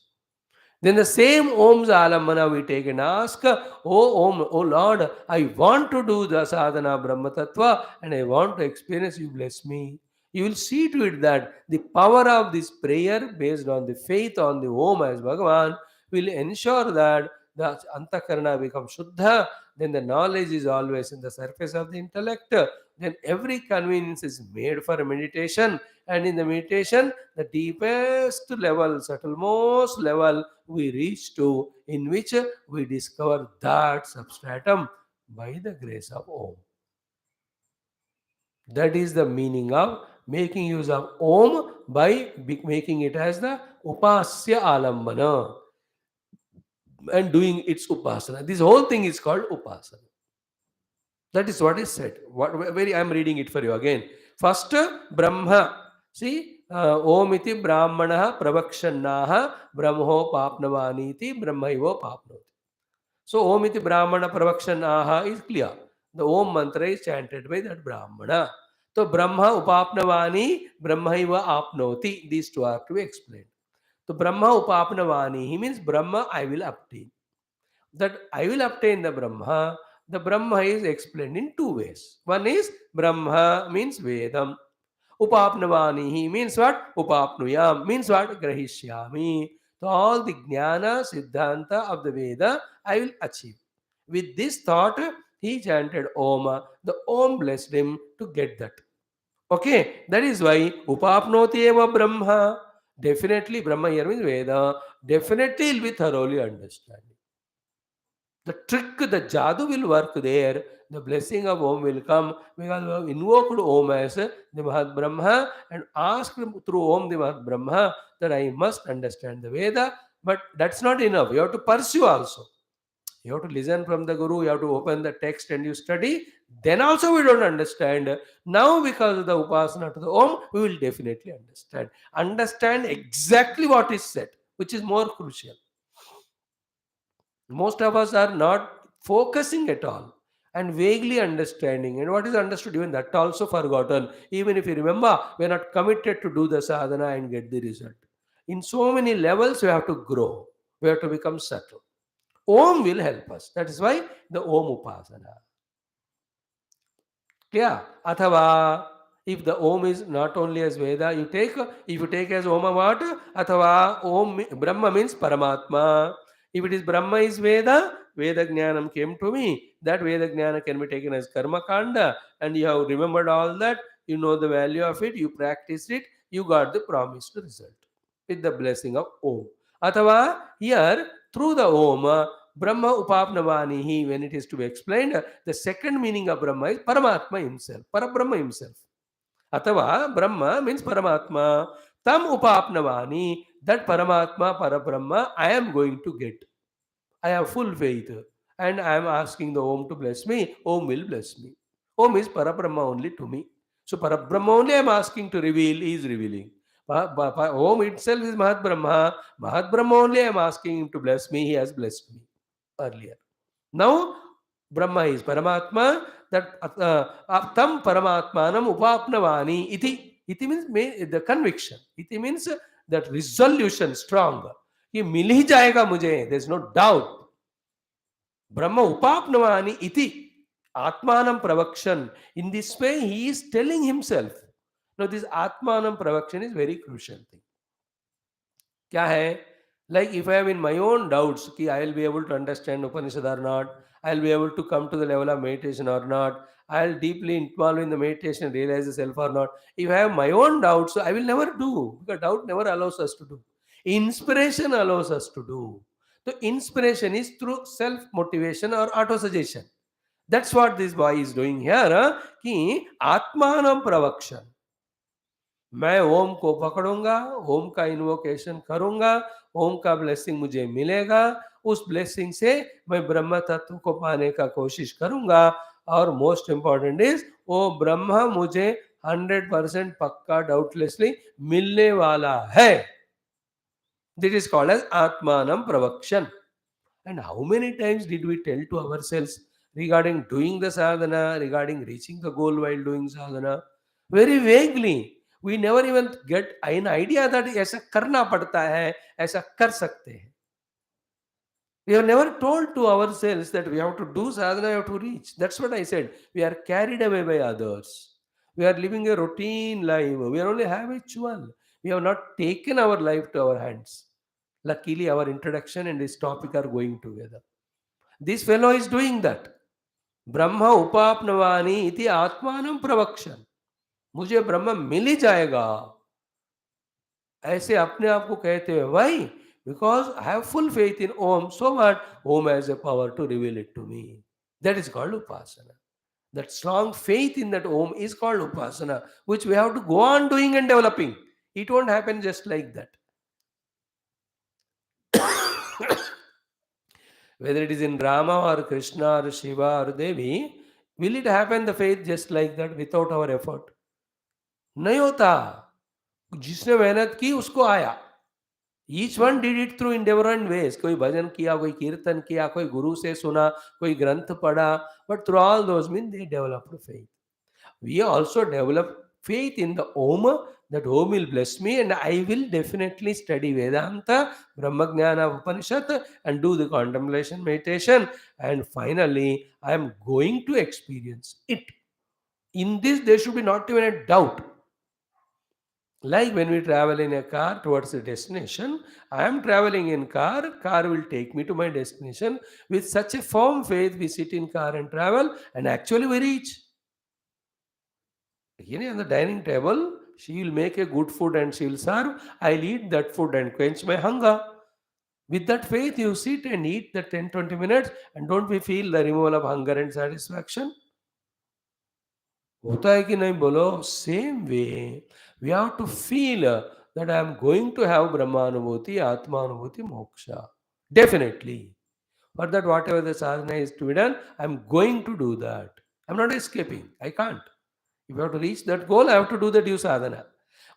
Then the same Om's alamana we take and ask, Oh Om, oh Lord, I want to do the sadhana Brahma Tattva and I want to experience you, bless me. You will see to it that the power of this prayer based on the faith on the Om as Bhagavan will ensure that the Antakarana becomes Shuddha. Then the knowledge is always in the surface of the intellect. then every convenience is made for meditation. And in the meditation, the deepest level, subtlemost level we reach to, in which we discover that substratum by the grace of Om. That is the meaning of making use of Om by making it as the Upasya Alambana and doing its Upasana. This whole thing is called Upasana. That is what is said. I am reading it for you again. First, Brahma. See, Om iti Brahmana Pravakshannaha Brahmo Papnavaniti Brahmaivo Papnoti. So, Om iti Brahmana Pravakshannaha is clear. The Om mantra is chanted by that Brahmana. So, Brahma Upapnavani Brahmaiva Apnoti. These two are to be explained. So, Brahma Upapnavani, he means Brahma I will obtain. That I will obtain the Brahma is explained in two ways. One is Brahma means Vedam. Upapnavani, he means what? Upapnuyam means what? Grahishyami. So all the Jnana, Siddhanta of the Veda, I will achieve. With this thought, he chanted Om. The Om blessed him to get that. Okay, that is why Upapnoti eva Brahma. Definitely, Brahma here means Veda. Definitely, will be thoroughly understand. The trick, the jadoo will work there. The blessing of Om will come because we have invoked Om as the Mahat Brahma and asked through Om the Mahat Brahma that I must understand the Veda. But that's not enough. You have to pursue also. You have to listen from the Guru. You have to open the text and you study. Then also we don't understand. Now because of the Upasana to the Om, we will definitely understand. Understand exactly what is said, which is more crucial. Most of us are not focusing at all and vaguely understanding. And what is understood, even that also forgotten. Even if you remember, we are not committed to do the sadhana and get the result. In so many levels, we have to grow. We have to become subtle. Om will help us. That is why the Om Upasana. Yeah. Athava, if the Om is not only as Veda, if you take as Om what? Athava, Om, Brahma means Paramatma. If it is Brahma is Veda, Veda Jnanam came to me. That Veda Jnana can be taken as Karma Kanda. And you have remembered all that. You know the value of it. You practiced it. You got the promised result with the blessing of Om. Athava, here, through the Om, Brahma Upapnavanihi, when it is to be explained, the second meaning of Brahma is Paramatma himself, Parabrahma himself. Athava, Brahma means Paramatma. Tam Upapnavani, that Paramatma, Parabrahma, I am going to get. I have full faith. And I am asking the Om to bless me. Om will bless me. Om is Parabrahma only to me. So Parabrahma only I am asking to reveal, he is revealing. Om itself is Mahat Brahma. Mahat Brahma only I am asking him to bless me. He has blessed me earlier. Now, Brahma is Paramatma, that Tam Paramatmanam Upapnavani iti. Iti means the conviction. Iti means that resolution strong. He मिल ही जाएगा मुझे. There is no doubt. Brahma Upapnavani iti. Atmanam Pravakshan. In this way, he is telling himself. Now, this Atmanam Pravakshan is very crucial thing. क्या है? Like if I have in my own doubts, ki I will be able to understand Upanishad or not, I will be able to come to the level of meditation or not, I will deeply involve in the meditation, realize the self or not. If I have my own doubts, I will never do, because doubt never allows us to do. Inspiration allows us to do. The inspiration is through self-motivation or auto-suggestion. That's what this boy is doing here. Ki Atmanam Pravakshan. मैं ओम को पकड़ूंगा, ओम का invocation करूंगा, ओम का blessing मुझे मिलेगा, उस blessing से मैं ब्रह्म तत्व को पाने का कोशिश करूंगा, और मोस्ट इंपॉर्टेंट इज वो ब्रह्म मुझे 100% पक्का डाउटलेसली मिलने वाला है. दिस इज कॉल्ड एज आत्मानम प्रवक्षण. And how many times did we tell to ourselves regarding doing the sadhana, regarding reaching the goal while doing sadhana? Very vaguely. We never even get an idea that ऐसा करना पड़ता है, ऐसा कर सकते हैं. We have never told to ourselves that we have to do sadhana, we have to reach. That's what I said. We are carried away by others. We are living a routine life. We are only habitual. We have not taken our life to our hands. Luckily, our introduction and this topic are going together. This fellow is doing that. ब्रह्म उपाप्नवानी इति आत्मानं प्रवक्ष्यन्, मुझे ब्रह्म मिल ही जाएगा, ऐसे अपने आप को कहते हुए, why? Because I have full faith in Om, so what, Om has a power to reveal it to me. That is called upasana. That strong faith in that Om is called upasana, which we have to go on doing and developing. It won't happen just like that. Whether it is in Rama or Krishna or Shiva or Devi, will it happen the faith just like that without our effort? नहीं होता. जिसने मेहनत की उसको आया. Each one did it through in different ways. कोई भजन किया, कोई कीर्तन किया, कोई गुरु से सुना, कोई ग्रंथ पढ़ा, but through all those mean they developed faith. We also develop faith in the Om, that Om will bless me and I will definitely study Vedanta, Brahmagnana, Upanishad, and do the contemplation meditation. And finally, I am going to experience it. In this, there should be not even a doubt. Like when we travel in a car towards a destination, I am traveling in car will take me to my destination. With such a firm faith, we sit in car and travel, and actually we reach. On the dining table, she will make a good food and she will serve. I'll eat that food and quench my hunger. With that faith, you sit and eat the 10-20 minutes, and don't we feel the removal of hunger and satisfaction? होता है कि नहीं बोलो? Same way, we have to feel that I am going to have Brahmanubhuti, Atmanubhuti, Moksha. Definitely. For that, whatever the sadhana is to be done, I am going to do that. I am not escaping. I can't. If you have to reach that goal, I have to do the due sadhana.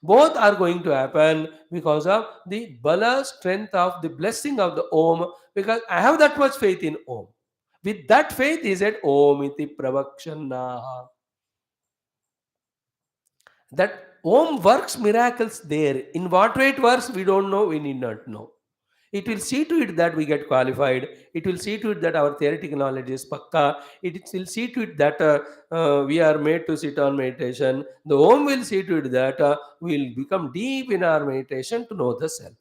Both are going to happen because of the bala, strength of the blessing of the Om, because I have that much faith in Om. With that faith, he said, Om iti pravakshannaha. That Om works miracles there. In what way it works, we don't know, we need not know. It will see to it that we get qualified. It will see to it that our theoretical knowledge is pakka. It will see to it that we are made to sit on meditation. The Om will see to it that we will become deep in our meditation to know the self.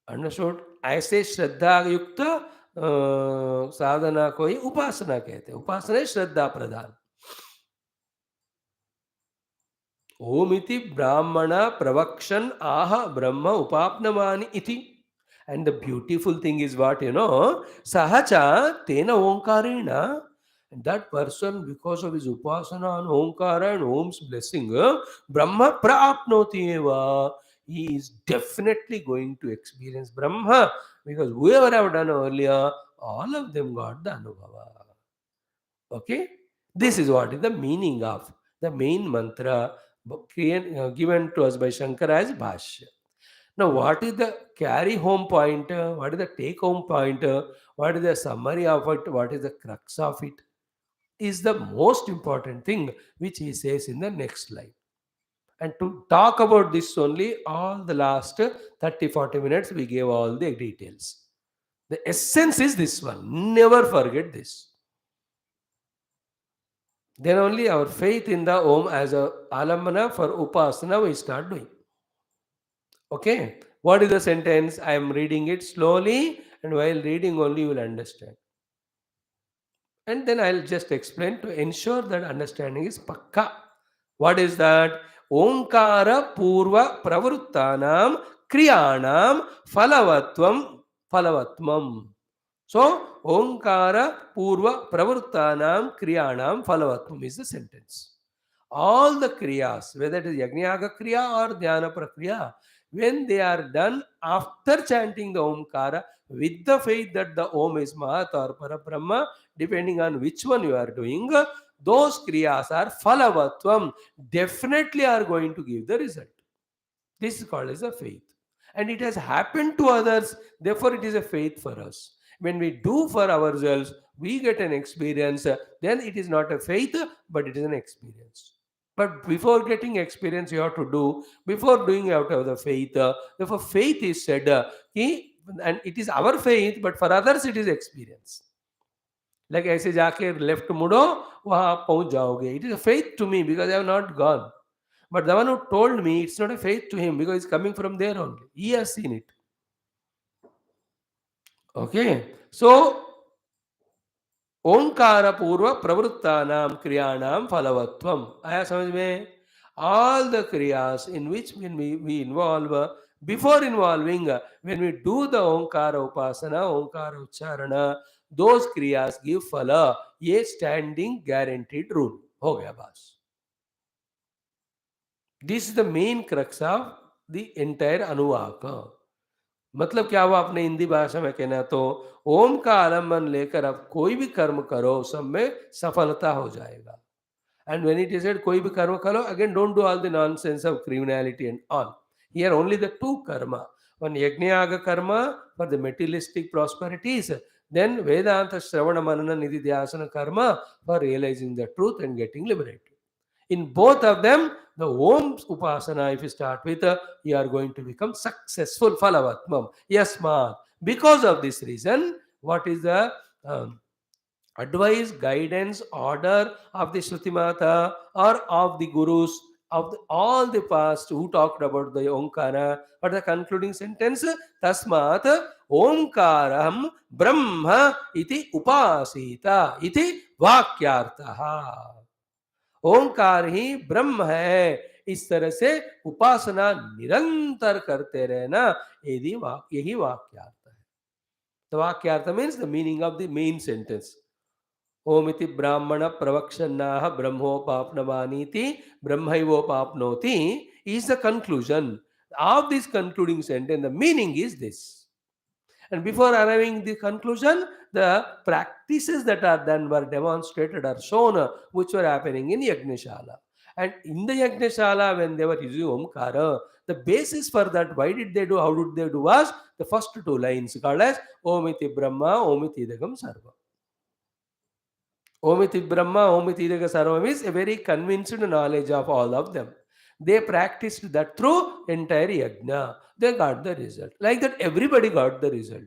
Understood? ऐसे श्रद्धा युक्त साधना को ही उपासना कहते हैं. उपासना है श्रद्धा प्रधान. ओमिति ब्राह्मण प्रवक्षन् आह ब्रह्म उपाप्नवानि इति. And the beautiful thing is what, sahacha tena omkarena. And that person, because of his upasana and omkara and Om's blessing, Brahma prapnoti eva. He is definitely going to experience Brahma, because whoever have done earlier, all of them got the Anubhava. Okay? This is what is the meaning of the main mantra given to us by Shankara as Bhashyam. Now, what is the carry home point? What is the take home point? What is the summary of it? What is the crux of it? Is the most important thing which he says in the next slide. And to talk about this only, all the last 30-40 minutes, we gave all the details. The essence is this one. Never forget this. Then only our faith in the Om as a alambana for upasana we start doing. Okay, what is the sentence? I am reading it slowly, and while reading only you will understand. And then I'll just explain to ensure that understanding is pakka. What is that? Omkara purva pravruttanam kriyanam phalavatmam. So, Omkara Purva Pravurtanam Kriyanam Phalavatmam is the sentence. All the Kriyas, whether it is Yajnayaga Kriya or Dhyana Prakriya, when they are done after chanting the Omkara, with the faith that the Om is Mahat or Parabrahma, depending on which one you are doing, those Kriyas are Phalavatvam, definitely are going to give the result. This is called as a faith. And it has happened to others, therefore it is a faith for us. When we do for ourselves, we get an experience, then it is not a faith, but it is an experience. But before getting experience, you have to do. Before doing, you have to have the faith. Therefore, faith is said, and it is our faith, but for others, it is experience. Like ऐसे जाके left मुड़ो, वहाँ आप पहुँच जाओगे. It is a faith to me because I have not gone. But the one who told me, it's not a faith to him because it's coming from there only. He has seen it. Okay. So, ओंकार पूर्व प्रवृत्तानाम क्रियाणाम फलवत्वम. आया समझ में? All the kriyas in which when we involve, before involving, when we do the onkara upasana, onkara ucharana, those kriyas give phala. ये standing guaranteed rule हो गया बस. This is the main crux of the entire अनुवाक. मतलब क्या हुआ अपने हिंदी भाषा में कहना तो ओम का आलम्बन लेकर अब कोई भी कर्म करो सब में सफलता हो जाएगा. And when it is said कोई भी कर्म करो, again don't do all the nonsense of criminality and all. Here only the two karma. One yajnayaga karma for the materialistic prosperities, then Vedanta Shravana Manana Nididhyasana karma for realizing the truth and getting liberated. In both of them, the Om Upasana, if you start with, you are going to become successful. Phalavatmam. Yes, ma. Because of this reason, what is the advice, guidance, order of the Shruti Mata or of the Gurus of all the past who talked about the Omkara? But the concluding sentence, Tasmat Omkaram Brahma iti upasita iti vakyartaha. ओंकार ही ब्रह्म है. इस तरह से उपासना निरंतर करते रहना, यही वाक्यार्थ है. तो वाक्यार्थ means the meaning of the main sentence. ओमिति ब्राह्मण प्रवक्षन्नाह ब्रह्मोपाप्नवानीति ब्रह्मैवोपाप्नोति is the conclusion of this concluding sentence. The meaning is this. And before arriving the conclusion, the practices that are done were demonstrated or shown, which were happening in Yajnashala. And in the Yajnashala, when they were using Omkara, the basis for that, why did they do, how did they do, was the first two lines called as Omiti Brahma, Omiti Idagam Sarva. Omiti Brahma, Omiti Idagam Sarva is a very convinced knowledge of all of them. They practiced that through entire yajna. They got the result. Like that, everybody got the result.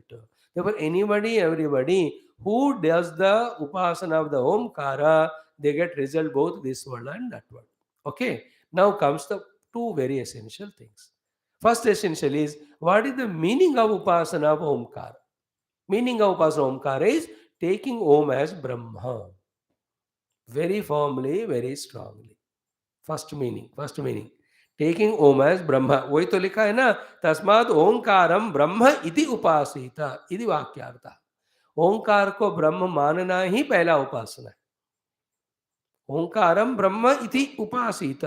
Therefore, everybody who does the upasana of the Omkara, they get result both this world and that world. Okay. Now comes the two very essential things. First essential is, what is the meaning of upasana of Omkara? Meaning of upasana of Omkara is taking Om as Brahma. Very firmly, very strongly. First meaning taking Om as Brahma. वही तो लिखा है ना, तस्मात् ओंकारम ब्रह्म इति उपासित. इति वाक्यार्थ. ओंकार को ब्रह्म मानना ही पहला उपासना है. ओंकारम ब्रह्म इति उपासित.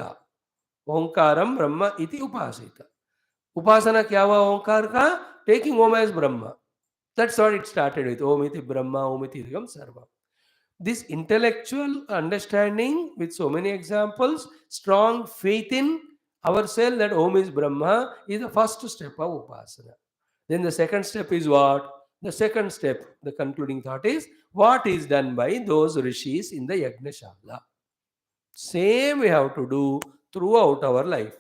ओंकारम ब्रह्म इति उपासित. उपासना क्या हुआ ओंकार का? Taking Om as Brahma. That's what it started with. Om इति ब्रह्म, ओम इति इदगम सर्वम. This intellectual understanding with so many examples, strong faith in ourselves that Om is Brahma is the first step of Upasana. Then the second step is what? The second step, the concluding thought is, what is done by those rishis in the Yajnashala. Same we have to do throughout our life.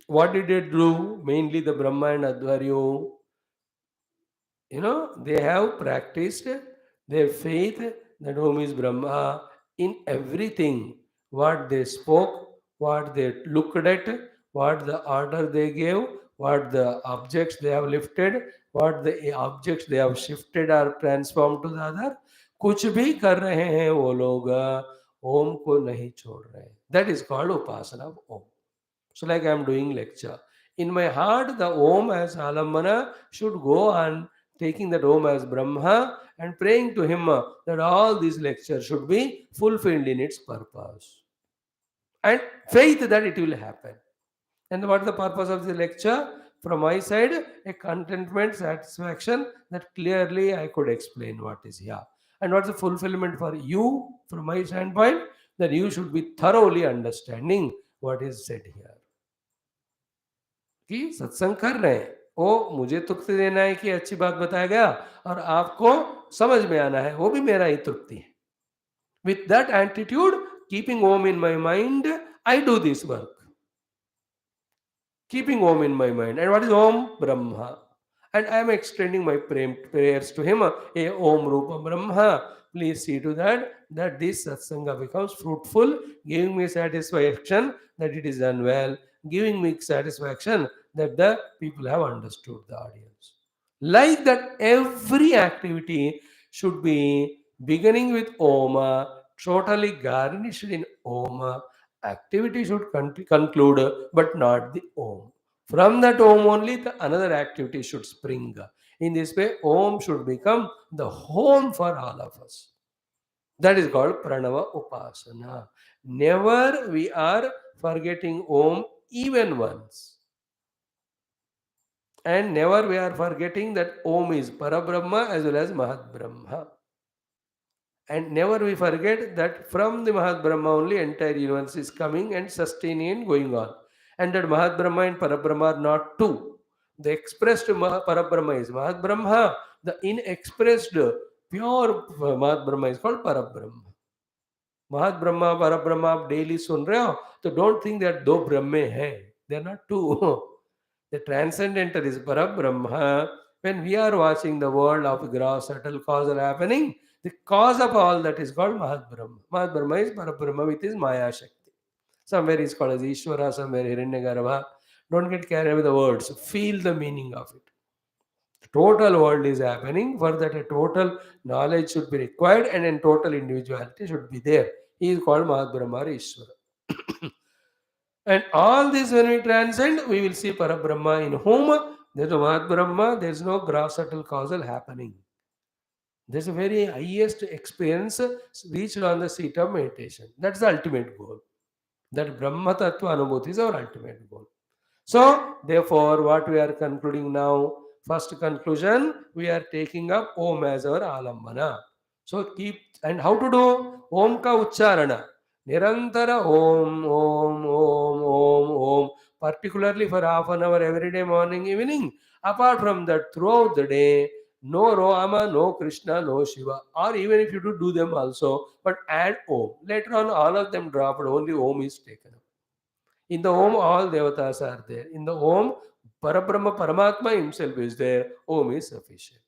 What did they do? Mainly the Brahma and Advaryo. They have practiced their faith that Om is Brahma in everything. What they spoke, what they looked at, what the order they gave, what the objects they have lifted, what the objects they have shifted or transformed to the other. कुछ भी कर रहे हैं वो लोग, ओम को नहीं छोड़ रहे. That is called upasana of Om. So like I am doing lecture. In my heart, the Om as Alambana should go on taking that Om as Brahma and praying to him that all these lectures should be fulfilled in its purpose. And faith that it will happen. And what is the purpose of the lecture? From my side, a contentment, satisfaction that clearly I could explain what is here. And what's the fulfillment for you from my standpoint? That you should be thoroughly understanding what is said here. कि सत्संग कर रहे हैं, वो मुझे तृप्ति देना है कि अच्छी बात बताया गया और आपको समझ में आना है, वो भी मेरा ही तृप्ति है. With that attitude, keeping Om in my mind, I do this work. Keeping Om in my mind. And what is Om? Brahma. And I am extending my prayers to him. Hey, Om Rupa Brahma, please see to that this satsanga becomes fruitful, giving me satisfaction that it is done well, giving me satisfaction that the people have understood the audience. Like that, every activity should be beginning with Om, totally garnished in Om. Activity should conclude, but not the Om. From that Om only, the another activity should spring. In this way, Om should become the home for all of us. That is called Pranava Upasana. Never we are forgetting Om even once. And never we are forgetting that Om is Parabrahma as well as Mahat Brahma. And never we forget that from the Mahat Brahma only entire universe is coming and sustaining and going on. And that Mahat Brahma and Parabrahma are not two. The expressed Parabrahma is Mahat Brahma. The inexpressed pure Mahat Brahma is called Parabrahma. महात Brahma पर ब्रह्मा आप daily सुन रहे हो तो don't think that दो ब्रह्मे हैं they are not two the transcendental is Para Brahma when we are watching the world of gross subtle causal happening the cause of all that is called mahat brahma is parabrahma with his maya shakti somewhere is called as ishvara somewhere hiranyagarbha don't get carried away with the words feel the meaning of it total world is happening for that a total knowledge should be required and a total individuality should be there. He is called Mahat Brahma or Ishvara. And all this when we transcend, we will see Parabrahma in whom there is no Mahat Brahma, there is no gross subtle causal happening. There is a very highest experience reached on the seat of meditation. That's the ultimate goal. That Brahma Tattva Anubhuti is our ultimate goal. So, therefore, what we are concluding now, first conclusion, we are taking up Om as our alambana. So, keep, and how to do? Om ka uchcharana. Nirantara Om, Om, Om, Om, Om. Particularly for half an hour every day, morning, evening. Apart from that, throughout the day, no Rama, no Krishna, no Shiva. Or even if you do them also, but add Om. Later on, all of them dropped, only Om is taken up. In the Om, all devatas are there. In the Om, Parabrahma Paramatma himself is there. Om is sufficient.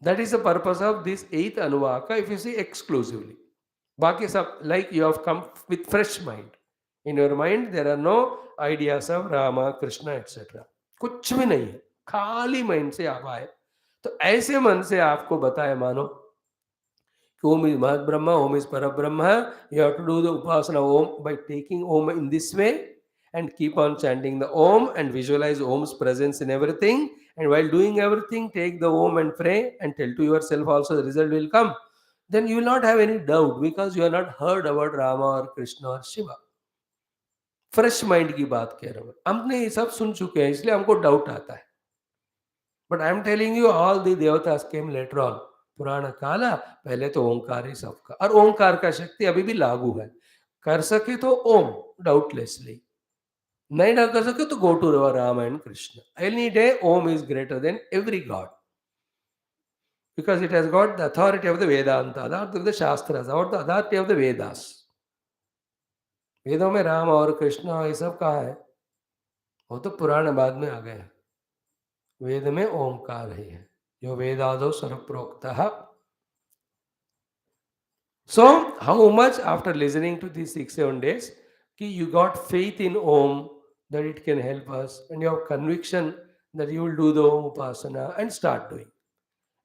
That is the purpose of this 8th Anuvaka, if you see exclusively. Baki sab, like you have come with fresh mind. In your mind, there are no ideas of Rama, Krishna, etc. कुछ भी नहीं है, खाली mind से आप आए तो ऐसे मन से आपको बताए मानो Om is Mahat Brahma, Om is Parabrahma. You have to do the Upasana Om by taking Om in this way and keep on chanting the Om and visualize Om's presence in everything. And while doing everything, take the Om and pray and tell to yourself also the result will come. Then you will not have any doubt because you have not heard about Rama or Krishna or Shiva. Fresh mind की बात कह रहा हूँ हमने ये सब सुन चुके हैं इसलिए हमको डाउट आता है but I am telling you all the देवतास केम लेटर ऑन पुराण काला पहले तो ओंकार ही सबका और ओंकार का शक्ति अभी भी लागू है कर सके तो ओम डाउटलेसली नहीं ना कर सके तो go to Ram and Krishna any day Om is greater than every god because it has got the authority of the Vedanta authority of the Shastra authority of the Vedas वेदों में राम और कृष्ण ये सब कहा है वो तो पुराण बाद में आ गए हैं वेद में ओंकार ही है जो वेदादो सर्वप्रोक्तः. So, how much after listening to these 6-7 days, you got faith in Om that it can help us, and you have conviction that you will do the Om Upasana and start doing.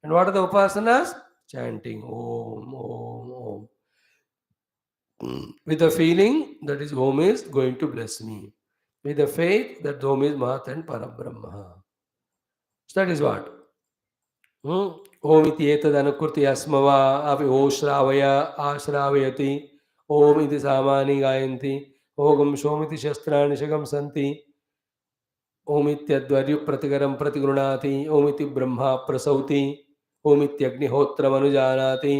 And what are the Upasanas? Chanting Om, Om, Om. With a feeling that is Om is going to bless me. With a faith that Om is Mahat and Parabrahma. So that is what. ओम इति एतदनुकृति अस्मवा अपि ओ श्रावय आश्रावयति ओम इति सामानि गायन्ति ओगम सोमिति शस्त्राणि शगम सन्ति ओम इत्यद्वर्यु प्रतिकरं प्रतिगृणाति ओम इति ब्रह्मा प्रसौति ओम इत्यग्निहोत्रमनुजानाति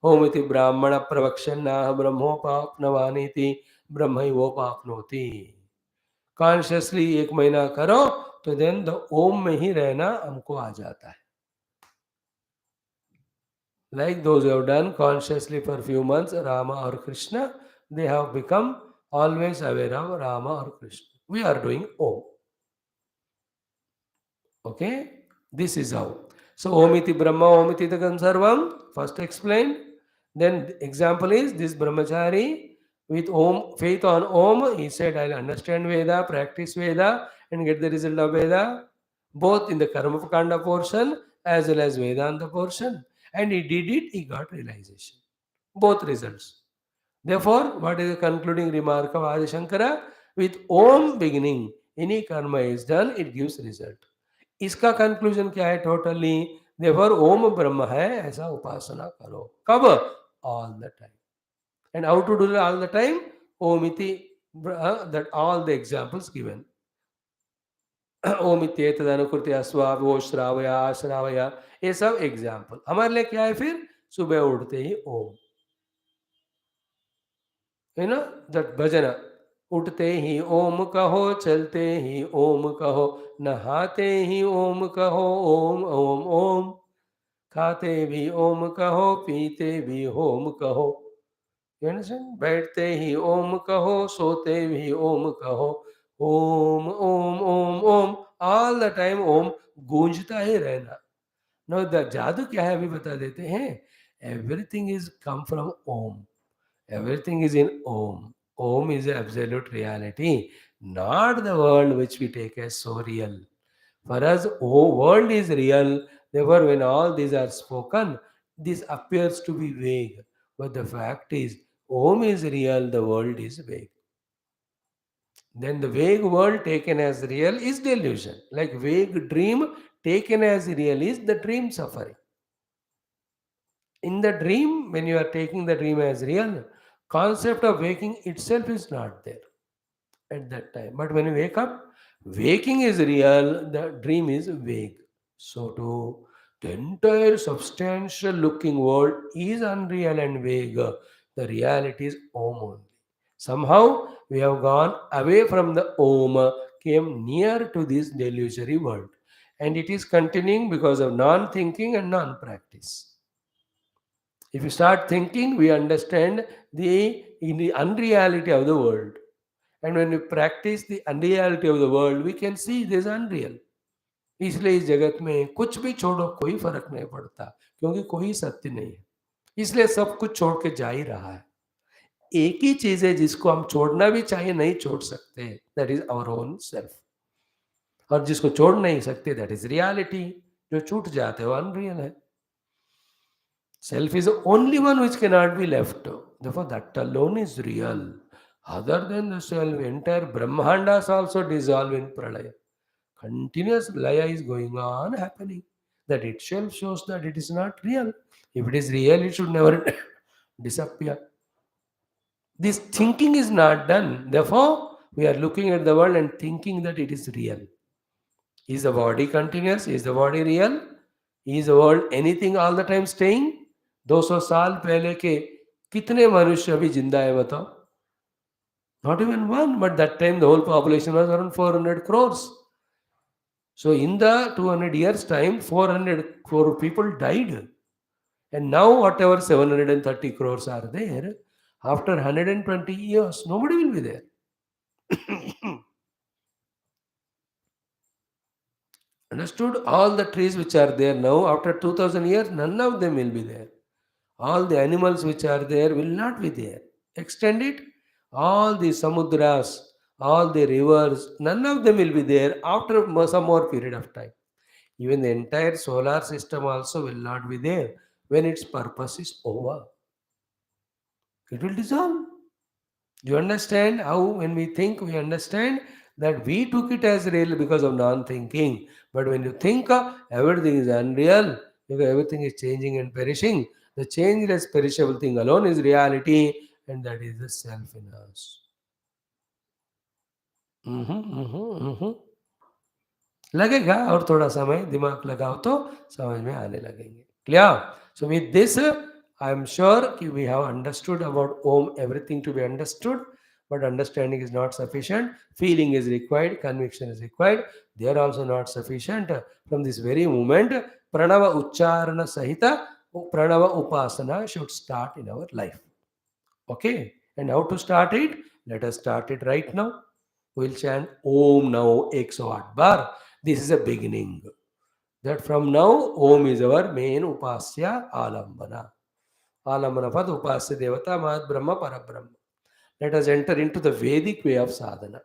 ओम इति ब्राह्मण प्रवक्ष्यन्नाह ब्रह्मोपाप्नवानीति ब्रह्मैवोपाप्नोति. कॉन्शियसली 1 महीना करो तो देन द ओम में ही रहना हमको आ जाता है. Like those who have done consciously for a few months Rama or Krishna, they have become always aware of Rama or Krishna. We are doing Om. Okay? This is how. So Om iti Brahma, Om iti Takam Sarvam, first explained. Then example is this Brahmachari with Om, faith on Om, he said, I'll understand Veda, practice Veda and get the result of Veda, both in the Karma Kanda portion as well as Vedanta portion, and he did it, he got realization. Both results. Therefore, what is the concluding remark of Adi Shankara? With Om beginning, any karma is done, it gives result. इसका conclusion क्या है totally? देवर ओम ब्रह्म है ऐसा उपासना करो. कब? All the time. And how to do all the time? Om इति, that all the examples given. ओम इत्येतद अनुकृत्य अस्वा वो श्रावया आश्रावया, ये सब एग्जाम्पल हमारे लिए क्या है? फिर सुबह उठते ही ओम, है ना, that भजन. उठते ही ओम कहो, चलते ही ओम कहो, नहाते ही ओम कहो, ओम ओम ओम, खाते भी ओम कहो, पीते भी ओम कहो, बैठते ही ओम कहो, सोते भी ओम कहो, Om Om Om Om, all the time ओम गूंजता ही रहना. नो, द जादू क्या है अभी बता देते हैं. Everything is come from Om. Everything is in Om. Om is absolute reality, not the world which we take as so real. For us, world is real. Therefore, when all these are spoken, this appears to be vague. But the fact is, Om is real, the world is vague. Then the vague world taken as real is delusion. Like vague dream taken as real is the dream suffering. In the dream, when you are taking the dream as real, concept of waking itself is not there at that time. But when you wake up, waking is real, the dream is vague. So too, the entire substantial looking world is unreal and vague. The reality is Om only. Somehow we have gone away from the Om, came near to this delusory world. And it is continuing because of non-thinking and non-practice. If you start thinking, we understand the unreality of the world. And when we practice the unreality of the world, we can see this unreal. इसलिए इस जगत में कुछ भी छोड़ो कोई फर्क नहीं पड़ता, क्योंकि कोई सत्य नहीं है. इसलिए सब कुछ छोड़ के जा ही रहा है. एक ही चीज है जिसको हम छोड़ना भी चाहिए, नहीं छोड़ सकते, that is our own self. और जिसको छोड़ नहीं सकते, दैट इज रियलिटी. जो छूट जाते हो अनरियल है. Self is the only one which cannot be left. Therefore, that alone is real. Other than the self, entire Brahmandas also dissolve in Pralaya. Continuous Laya is going on happening. That itself shows that it is not real. If it is real, it should never disappear. This thinking is not done. Therefore, we are looking at the world and thinking that it is real. Is the body continuous? Is the body real? Is the world anything all the time staying? 200 साल पहले के कितने मनुष्य अभी जिंदा है बताओ? Not even one, but that time the whole population was around 400 crores. So in the 200 years time, 400 crore people died. And now whatever 730 crores are there, after 120 years, nobody will be there. Understood? All the trees which are there now, after 2000 years, none of them will be there. All the animals which are there will not be there. Extend it, all the samudras, all the rivers, none of them will be there after some more period of time. Even the entire solar system also will not be there when its purpose is over. It will dissolve. You understand how when we think, we understand that we took it as real because of non-thinking. But when you think everything is unreal, because everything is changing and perishing, the changeless, perishable thing alone is reality, and that is the self in us. लगेगा और थोड़ा समय दिमाग लगाओ तो समझ में आने लगेंगे. Clear? So with this, I am sure we have understood about Om, everything to be understood, but understanding is not sufficient. Feeling is required, conviction is required. They are also not sufficient. From this very moment, Pranava Uchcharana Sahita, Pranava Upasana should start in our life. Okay? And how to start it? Let us start it right now. We'll chant Om now 108 bar. This is a beginning. That from now, Om is our main Upasya Alambana. Alambana Pad Upasya Devata Mahad Brahma Parabrahma. Let us enter into the Vedic way of sadhana.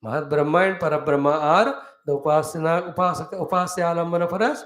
Mahad Brahma and Parabrahma are the Upasya Alambana for us.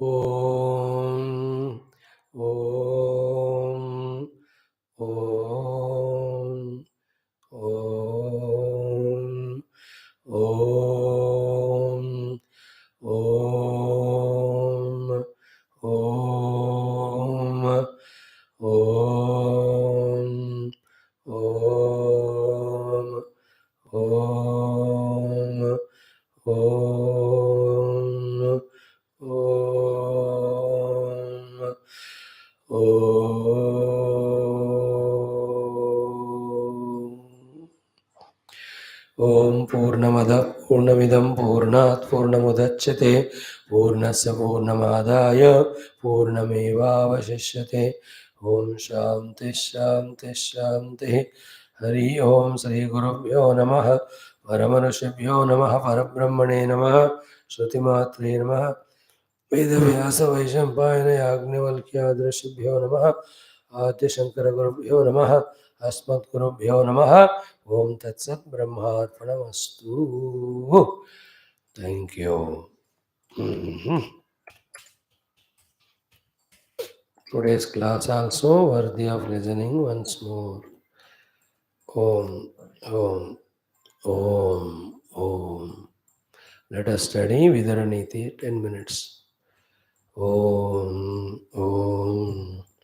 Om. Om. Om. Om. Om. Om. Om. Om. Om. Om. Om. Om. Om. Om Purnamada Purnamidam Purnat Purnamudachyate Purnasya Purnamadaya Purnameva Vashishyate Om Shanti Shanti Shanti Hari Om Sri Gurubhyo Namaha Paramanushabhyo Namaha Parabrahmane Namaha Shrutimatre Namaha Vedvyas Vaishampayana याज्ञवल्क्यादृशभ्यो नमः आद्य शंकर गुरुभ्यो नमः अस्मत् गुरुभ्यो नमः ओम तत्सत् ब्रह्मार्पणमस्तु thank you Today's class also worthy of listening once more. Om Om Om Om. Let us study Vidaraniti 10 minutes. Om Om